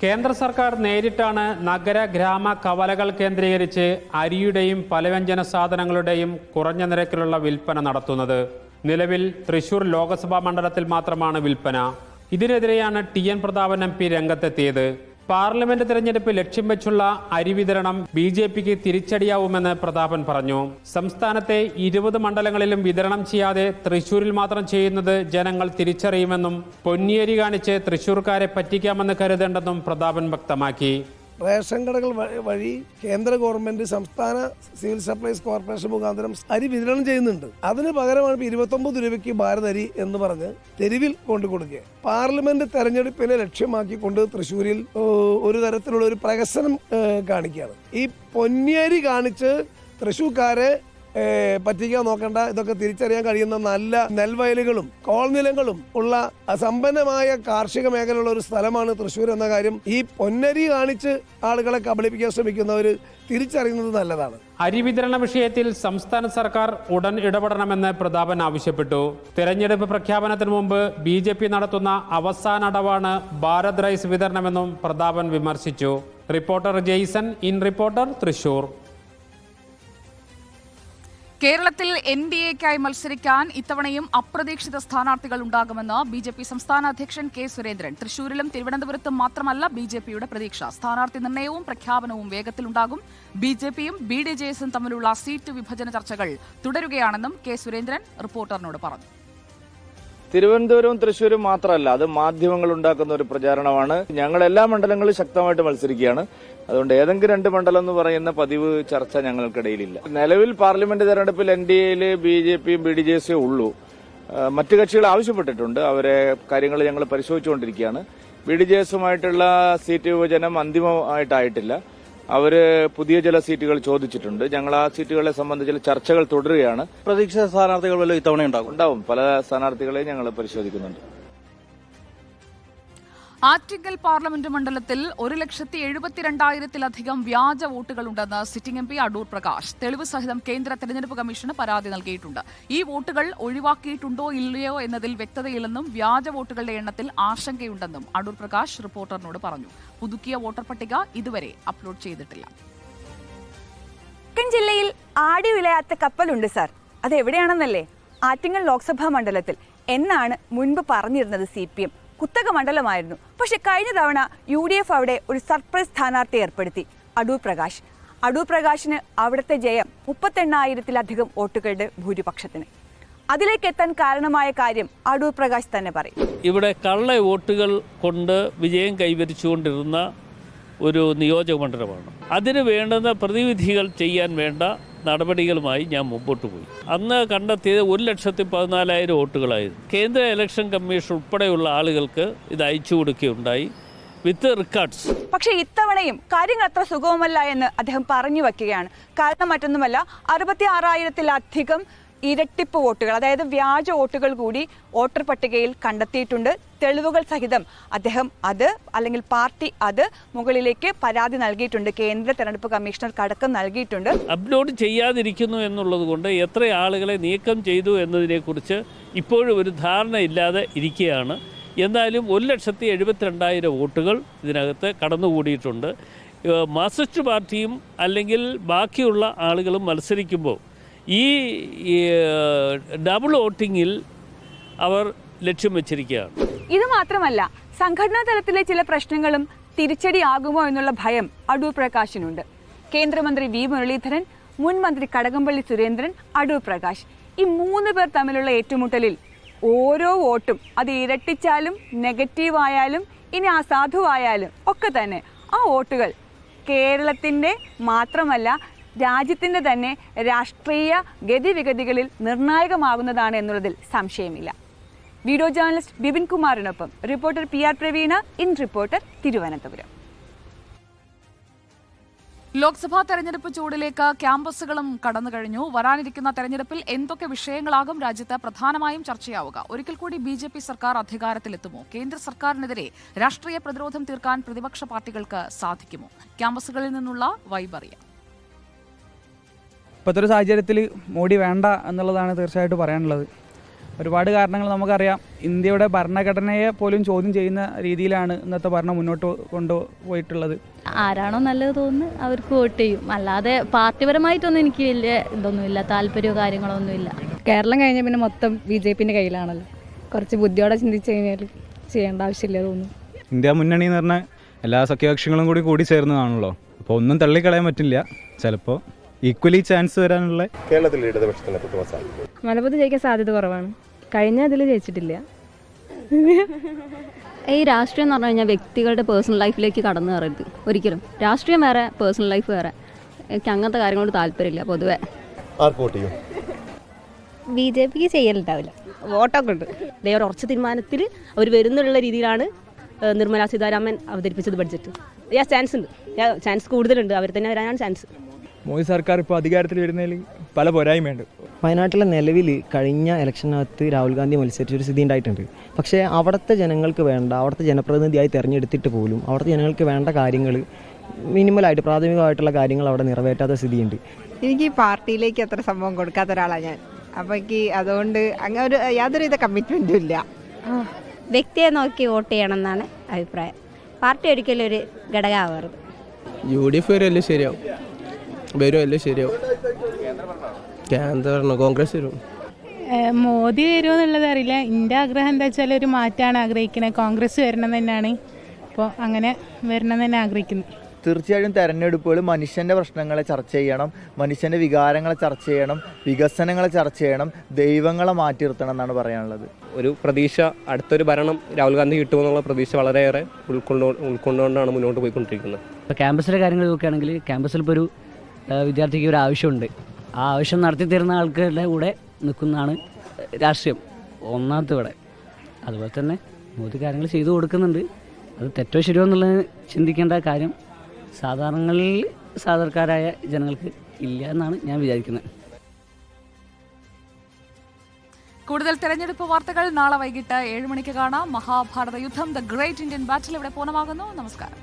കേന്ദ്ര സർക്കാർ നേരിട്ടാണ് നഗര ഗ്രാമ കവലകൾ കേന്ദ്രീകരിച്ച് അരിയുടെയും പലവ്യഞ്ജന സാധനങ്ങളുടെയും കുറഞ്ഞ നിരക്കിലുള്ള വിൽപ്പന നടത്തുന്നത്. നിലവിൽ തൃശൂർ ലോക്സഭാ മണ്ഡലത്തിൽ മാത്രമാണ് വിൽപ്പന. ഇതിനെതിരെയാണ് TN പ്രതാപൻ MP രംഗത്തെത്തിയത്. പാർലമെന്റ് തെരഞ്ഞെടുപ്പ് ലക്ഷ്യം വെച്ചുള്ള അരി വിതരണം BJPക്ക് തിരിച്ചടിയാവുമെന്ന് പ്രതാപൻ പറഞ്ഞു. സംസ്ഥാനത്തെ 20 മണ്ഡലങ്ങളിലും വിതരണം ചെയ്യാതെ തൃശൂരിൽ മാത്രം ചെയ്യുന്നത് ജനങ്ങൾ തിരിച്ചറിയുമെന്നും പൊന്നിയേരി കാണിച്ച് തൃശൂർക്കാരെ പറ്റിക്കാമെന്ന് കരുതേണ്ടെന്നും പ്രതാപൻ വ്യക്തമാക്കി. റേഷൻ കടകൾ വഴി കേന്ദ്ര ഗവൺമെന്റ് സംസ്ഥാന സിവിൽ സപ്ലൈസ് കോർപ്പറേഷൻ മുഖാന്തരം അരി വിതരണം ചെയ്യുന്നുണ്ട്. അതിന് പകരമാണ് 29 രൂപയ്ക്ക് ഭാരത് അരി എന്ന് പറഞ്ഞ് തെരുവിൽ കൊണ്ടു കൊടുക്കുക. പാർലമെന്റ് തെരഞ്ഞെടുപ്പിനെ ലക്ഷ്യമാക്കിക്കൊണ്ട് തൃശ്ശൂരിൽ ഒരു തരത്തിലുള്ള ഒരു പ്രഹസനം കാണിക്കുകയാണ്. ഈ പൊന്നിയരി കാണിച്ച് തൃശ്ശൂർക്കാരെ പറ്റിക്കാൻ നോക്കണ്ട. ഇതൊക്കെ തിരിച്ചറിയാൻ കഴിയുന്ന നല്ല നെൽവയലുകളും കോൾനിലങ്ങളും ഉള്ള സമ്പന്നമായ കാർഷിക മേഖലയുള്ള ഒരു സ്ഥലമാണ് തൃശ്ശൂർ എന്ന കാര്യം ഈ പൊന്നരി കാണിച്ച് ആളുകളെ കബളിപ്പിക്കാൻ ശ്രമിക്കുന്നവർ തിരിച്ചറിയുന്നത് നല്ലതാണ്. അരി വിതരണ വിഷയത്തിൽ സംസ്ഥാന സർക്കാർ ഉടൻ ഇടപെടണമെന്ന് പ്രതാപൻ ആവശ്യപ്പെട്ടു. തെരഞ്ഞെടുപ്പ് പ്രഖ്യാപനത്തിന് മുമ്പ് BJP നടത്തുന്ന അവസാന അടവാണ് ഭാരത് റൈസ് വിതരണമെന്നും പ്രതാപൻ വിമർശിച്ചു. Reporter Jaison, in reporter, Thrissur. കേരളത്തിൽ NDAക്കായി മത്സരിക്കാൻ ഇത്തവണയും അപ്രതീക്ഷിത സ്ഥാനാർത്ഥികൾ ഉണ്ടാകുമെന്ന് BJP സംസ്ഥാന അധ്യക്ഷൻ K. സുരേന്ദ്രൻ. തൃശൂരിലും തിരുവനന്തപുരത്തും മാത്രമല്ല BJPയുടെ പ്രതീക്ഷ. സ്ഥാനാർത്ഥി നിർണയവും പ്രഖ്യാപനവും വേഗത്തിലുണ്ടാകും. BJPയും BDJS-ഉം തമ്മിലുള്ള സീറ്റ് വിഭജന ചർച്ചകൾ തുടരുകയാണെന്നും K. സുരേന്ദ്രൻ റിപ്പോർട്ടറിനോട് പറഞ്ഞു. തിരുവനന്തപുരവും തൃശ്ശൂരും മാത്രമല്ല, അത് മാധ്യമങ്ങൾ ഉണ്ടാക്കുന്ന ഒരു പ്രചാരണമാണ്. ഞങ്ങൾ എല്ലാ മണ്ഡലങ്ങളിലും ശക്തമായിട്ട് മത്സരിക്കുകയാണ്. അതുകൊണ്ട് ഏതെങ്കിലും 2 മണ്ഡലം എന്ന് പറയുന്ന പതിവ് ചർച്ച ഞങ്ങൾക്കിടയിലില്ല. നിലവിൽ പാർലമെന്റ് തെരഞ്ഞെടുപ്പിൽ NDAയിൽ BJPയും BDJS-ഉം ഉള്ളൂ. മറ്റു കക്ഷികൾ ആവശ്യപ്പെട്ടിട്ടുണ്ട്. അവരെ കാര്യങ്ങൾ ഞങ്ങൾ പരിശോധിച്ചുകൊണ്ടിരിക്കുകയാണ്. BDJS-ഉമായിട്ടുള്ള സീറ്റ് വിഭജനം അന്തിമമായിട്ടായിട്ടില്ല. അവര് പുതിയ ചില സീറ്റുകൾ ചോദിച്ചിട്ടുണ്ട്. ഞങ്ങൾ ആ സീറ്റുകളെ സംബന്ധിച്ചുള്ള ചർച്ചകൾ തുടരുകയാണ്. പ്രതീക്ഷിത സ്ഥാനാർത്ഥികൾ വല്ലതും ഇത്തവണ ഉണ്ടാവും. പല സ്ഥാനാർത്ഥികളെയും ഞങ്ങൾ പരിശോധിക്കുന്നുണ്ട്. ആറ്റിങ്ങൽ പാർലമെന്റ് മണ്ഡലത്തിൽ 1,72,000-ത്തിലധികം വ്യാജ വോട്ടുകളുണ്ടെന്ന് സിറ്റിംഗ് MP അടൂർ പ്രകാശ് തെളിവ് സഹിതം കേന്ദ്ര തെരഞ്ഞെടുപ്പ് കമ്മീഷന് പരാതി നൽകിയിട്ടുണ്ട്. ഈ വോട്ടുകൾ ഒഴിവാക്കിയിട്ടുണ്ടോ ഇല്ലയോ എന്നതിൽ വ്യക്തതയില്ലെന്നും വ്യാജ വോട്ടുകളുടെ എണ്ണത്തിൽ ആശങ്കയുണ്ടെന്നും അടൂർ പ്രകാശ് റിപ്പോർട്ടറിനോട് പറഞ്ഞു. പുതുക്കിയ വോട്ടർ പട്ടിക ഇതുവരെ അപ്ലോഡ് ചെയ്തിട്ടില്ല. ജില്ലയിൽ ആടി വിളയാത്ത കപ്പലുണ്ട് സാർ. അതെവിടെയാണെന്നല്ലേ? ആറ്റിങ്ങൽ ലോക്സഭാ മണ്ഡലത്തിൽ എന്നാണ് മുൻപ് പറഞ്ഞിരുന്നത് CPM കുത്തക മണ്ഡലമായിരുന്നു. പക്ഷെ കഴിഞ്ഞ തവണ UDF അവിടെ ഒരു സർപ്രൈസ് സ്ഥാനാർത്ഥി ഏർപ്പെടുത്തി, അടൂർ പ്രകാശ്. അടൂർ പ്രകാശിന് അവിടുത്തെ ജയം 38,000-ലധികം വോട്ടുകളുടെ ഭൂരിപക്ഷത്തിന്. അതിലേക്ക് എത്താൻ കാരണമായ കാര്യം അടൂർ പ്രകാശ് തന്നെ പറയും. ഇവിടെ കള്ള വോട്ടുകൾ കൊണ്ട് വിജയം കൈവരിച്ചുകൊണ്ടിരുന്ന ഒരു നിയോജക മണ്ഡലമാണ്. അതിന് വേണ്ടുന്ന പ്രതിവിധികൾ ചെയ്യാൻ വേണ്ട നടപടികളുമായി ഞാൻ മുമ്പോട്ട് പോയി. അന്ന് കണ്ടെത്തിയത് 1,14,000 വോട്ടുകളായിരുന്നു. കേന്ദ്ര ഇലക്ഷൻ കമ്മീഷൻ ഉൾപ്പെടെയുള്ള ആളുകൾക്ക് ഇത് അയച്ചു കൊടുക്കുകയുണ്ടായി വിത്ത് റെക്കോർഡ്സ്. പക്ഷേ ഇത്തവണയും കാര്യങ്ങൾ അത്ര സുഗമമല്ല എന്ന് അദ്ദേഹം പറഞ്ഞു വയ്ക്കുകയാണ്. കാരണം മറ്റൊന്നുമല്ല, 66,000-ലധികം ഇരട്ടിപ്പ് വോട്ടുകൾ, അതായത് വ്യാജ വോട്ടുകൾ കൂടി വോട്ടർ പട്ടികയിൽ കണ്ടെത്തിയിട്ടുണ്ട്. തെളിവുകൾ സഹിതം അദ്ദേഹം അത്, അല്ലെങ്കിൽ പാർട്ടി അത് മുകളിലേക്ക് പരാതി നൽകിയിട്ടുണ്ട്. കേന്ദ്ര തെരഞ്ഞെടുപ്പ് കമ്മീഷണർക്ക് അടക്കം നൽകിയിട്ടുണ്ട്. അപ്ലോഡ് ചെയ്യാതിരിക്കുന്നു എന്നുള്ളത് കൊണ്ട് എത്ര ആളുകളെ നീക്കം ചെയ്തു എന്നതിനെക്കുറിച്ച് ഇപ്പോഴും ഒരു ധാരണ ഇല്ലാതെ ഇരിക്കുകയാണ്. എന്നാലും 1,72,000 വോട്ടുകൾ ഇതിനകത്ത് കടന്നുകൂടിയിട്ടുണ്ട്. മാർക്സിസ്റ്റ് പാർട്ടിയും അല്ലെങ്കിൽ ബാക്കിയുള്ള ആളുകളും മത്സരിക്കുമ്പോൾ ഈ ഡബിൾ വോട്ടിങ്ങിൽ അവർ ലക്ഷ്യം വെച്ചിരിക്കുകയാണ്. ഇത് മാത്രമല്ല, സംഘടനാ തലത്തിലെ ചില പ്രശ്നങ്ങളും തിരിച്ചടിയാകുമോ എന്നുള്ള ഭയം അടൂർ പ്രകാശിനുണ്ട്. കേന്ദ്രമന്ത്രി V മുരളീധരൻ, മുൻ മന്ത്രി കടകംപള്ളി സുരേന്ദ്രൻ, അടൂർ പ്രകാശ്, ഈ 3 പേർ തമ്മിലുള്ള ഏറ്റുമുട്ടലിൽ ഓരോ വോട്ടും അത് ഇരട്ടിച്ചാലും നെഗറ്റീവായാലും ഇനി അസാധുവായാലും ഒക്കെ തന്നെ ആ വോട്ടുകൾ കേരളത്തിൻ്റെ മാത്രമല്ല രാജ്യത്തിൻ്റെ തന്നെ രാഷ്ട്രീയ ഗതിവിഗതികളിൽ നിർണായകമാകുന്നതാണ് എന്നുള്ളതിൽ സംശയമില്ല. വീഡിയോ ജേർണലിസ്റ്റ് ബിപിൻ കുമാറിനൊപ്പം reporter PR Praveena, in reporter, Thiruvananthapuram. Lok Sabha തെരഞ്ഞെടുപ്പ് ചൂടിലേക്ക് ക്യാമ്പസുകളും കടന്നു കഴിഞ്ഞു. വരാനിരിക്കുന്ന തെരഞ്ഞെടുപ്പിൽ എന്തൊക്കെ വിഷയങ്ങളാകും രാജ്യത്ത് പ്രധാനമായും ചർച്ചയാവുക? ഒരിക്കൽ കൂടി BJP സർക്കാർ അധികാരത്തിലെത്തുമോ? കേന്ദ്ര സർക്കാരിനെതിരെ രാഷ്ട്രീയ പ്രതിരോധം തീർക്കാൻ പ്രതിപക്ഷ പാർട്ടികൾക്ക് സാധിക്കുമോ? ക്യാമ്പസുകളിൽ നിന്നുള്ള വൈബ് അറിയാം. ഇപ്പോഴത്തെ ഒരു സാഹചര്യത്തിൽ മോഡി വേണ്ട എന്നുള്ളതാണ് തീർച്ചയായിട്ടും പറയാനുള്ളത്. ഒരുപാട് കാരണങ്ങൾ നമുക്കറിയാം. ഇന്ത്യയുടെ ഭരണഘടനയെ പോലും ചോദ്യം ചെയ്യുന്ന രീതിയിലാണ് ഇന്നത്തെ ഭരണം മുന്നോട്ട് കൊണ്ടുപോയിട്ടുള്ളത്. ആരാണോ നല്ലത് തോന്നുന്നു അവർക്ക് വോട്ട് ചെയ്യും. അല്ലാതെ പാർട്ടിപരമായിട്ടൊന്നും എനിക്ക് വലിയ ഇതൊന്നുമില്ല, താല്പര്യമോ കാര്യങ്ങളോ ഒന്നുമില്ല. കേരളം കഴിഞ്ഞ പിന്നെ മൊത്തം BJPൻ്റെ കയ്യിലാണല്ലോ. കുറച്ച് ബുദ്ധിയോടെ ചിന്തിച്ച് കഴിഞ്ഞാൽ ചെയ്യേണ്ട ആവശ്യമില്ല തോന്നുന്നു. ഇന്ത്യ മുന്നണി എന്ന് പറഞ്ഞാൽ എല്ലാ സഖ്യകക്ഷികളും കൂടി ചേർന്നതാണല്ലോ. അപ്പോൾ ഒന്നും തള്ളിക്കളയാൻ പറ്റില്ല. ചിലപ്പോൾ ഈക്വലി ചാൻസ് വരാനുള്ള കേരളത്തിൽ ഇടതുപക്ഷത്തിന് മലപ്പുറത്ത് ജയിക്കാൻ സാധ്യത കുറവാണ്. കഴിഞ്ഞ അതിൽ ജയിച്ചിട്ടില്ല. ഈ രാഷ്ട്രീയം എന്ന് പറഞ്ഞു കഴിഞ്ഞാൽ വ്യക്തികളുടെ പേഴ്സണൽ ലൈഫിലേക്ക് കടന്നു കയറരുത് ഒരിക്കലും. രാഷ്ട്രീയം വേറെ, പേഴ്സണൽ ലൈഫ് വേറെ. എനിക്ക് അങ്ങനത്തെ കാര്യങ്ങളോട് താല്പര്യമില്ല പൊതുവെ. BJPക്ക് ചെയ്യലുണ്ടാവില്ല. വോട്ടൊക്കെ ഉണ്ട്. ഒരു ഉറച്ച തീരുമാനത്തിൽ അവർ വരുന്നുള്ള രീതിയിലാണ് നിർമ്മലാ സീതാരാമൻ അവതരിപ്പിച്ചത് ബഡ്ജറ്റ്. ചാൻസ് ഉണ്ട്, ചാൻസ് കൂടുതലുണ്ട്. അവർ തന്നെ വരാനാണ് ചാൻസ്. മോദി സർക്കാർ ഇപ്പോൾ അധികാരത്തിൽ വരുന്നതിൽ പല പോരായ്മയുണ്ട്. വയനാട്ടിലെ നിലവിൽ കഴിഞ്ഞ ഇലക്ഷനകത്ത് രാഹുൽ ഗാന്ധി മത്സരിച്ചൊരു സ്ഥിതി ഉണ്ടായിട്ടുണ്ട്. പക്ഷേ അവിടുത്തെ ജനങ്ങൾക്ക് വേണ്ട, അവിടുത്തെ ജനപ്രതിനിധിയായി തിരഞ്ഞെടുത്തിട്ട് പോലും അവിടുത്തെ ജനങ്ങൾക്ക് വേണ്ട കാര്യങ്ങൾ മിനിമലായിട്ട് പ്രാഥമികമായിട്ടുള്ള കാര്യങ്ങൾ അവിടെ നിറവേറ്റാത്ത സ്ഥിതിയുണ്ട്. എനിക്ക് ഈ പാർട്ടിയിലേക്ക് അത്ര സംഭവം കൊടുക്കാത്ത ഒരാളാണ് ഞാൻ. അപ്പോൾ എനിക്ക് അതുകൊണ്ട് അങ്ങനെ ഒരു യാതൊരുവിധ കമ്മിറ്റ്മെൻറ്റും ഇല്ല. വ്യക്തിയെ നോക്കി വോട്ട് ചെയ്യണം എന്നാണ് അഭിപ്രായം. പാർട്ടി ഒരിക്കലും ഒരു ഘടകമാവരുത്. UDF വരുമല്ലോ ശരിയാവും, വരുമല്ലോ ശരിയാവും. കേന്ദ്ര കോൺഗ്രസ് വരും. മോദി വരുമോ എന്നുള്ളത് അറിയില്ല. എൻ്റെ ആഗ്രഹം എന്താ വെച്ചാൽ ഒരു മാറ്റമാണ് ആഗ്രഹിക്കുന്നത്. കോൺഗ്രസ് വരണം തന്നെയാണ്. അപ്പോൾ അങ്ങനെ വരണം തന്നെ ആഗ്രഹിക്കുന്നു. തീർച്ചയായും തെരഞ്ഞെടുപ്പുകൾ മനുഷ്യൻ്റെ പ്രശ്നങ്ങളെ ചർച്ച ചെയ്യണം, മനുഷ്യൻ്റെ വികാരങ്ങളെ ചർച്ച ചെയ്യണം, വികസനങ്ങളെ ചർച്ച ചെയ്യണം, ദൈവങ്ങളെ മാറ്റി നിർത്തണം എന്നാണ് പറയാനുള്ളത്. ഒരു പ്രതീക്ഷ, അടുത്തൊരു ഭരണം രാഹുൽ ഗാന്ധി കിട്ടുമെന്നുള്ള പ്രതീക്ഷ വളരെയേറെ ഉൾക്കൊണ്ടുകൊണ്ടാണ് മുന്നോട്ട് പോയിക്കൊണ്ടിരിക്കുന്നത്. ഇപ്പോൾ ക്യാമ്പസിലെ കാര്യങ്ങൾ നോക്കുകയാണെങ്കിൽ ക്യാമ്പസിൽ ഇപ്പോൾ ഒരു വിദ്യാർത്ഥിക്ക് ഒരു ആവശ്യമുണ്ട്. ആ ആവശ്യം നടത്തി തരുന്ന ആൾക്കാരുടെ കൂടെ നിൽക്കുന്നതാണ് രാഷ്ട്രീയം ഒന്നാമത്തെ ഇവിടെ. അതുപോലെ തന്നെ മോദി കാര്യങ്ങൾ ചെയ്തു കൊടുക്കുന്നുണ്ട്. അത് തെറ്റോ ശരിയോ എന്നുള്ളത് ചിന്തിക്കേണ്ട കാര്യം സാധാരണക്കാരായ ജനങ്ങൾക്ക് ഇല്ല എന്നാണ് ഞാൻ വിചാരിക്കുന്നത്. കൂടുതൽ തെരഞ്ഞെടുപ്പ് വാർത്തകൾ നാളെ വൈകിട്ട് 7 മണിക്ക് കാണാം. മഹാഭാരത യുദ്ധം, ദ ഗ്രേറ്റ് ഇന്ത്യൻ ബാറ്റിൽ ഇവിടെ പൂർണ്ണമാകുന്നു. നമസ്കാരം.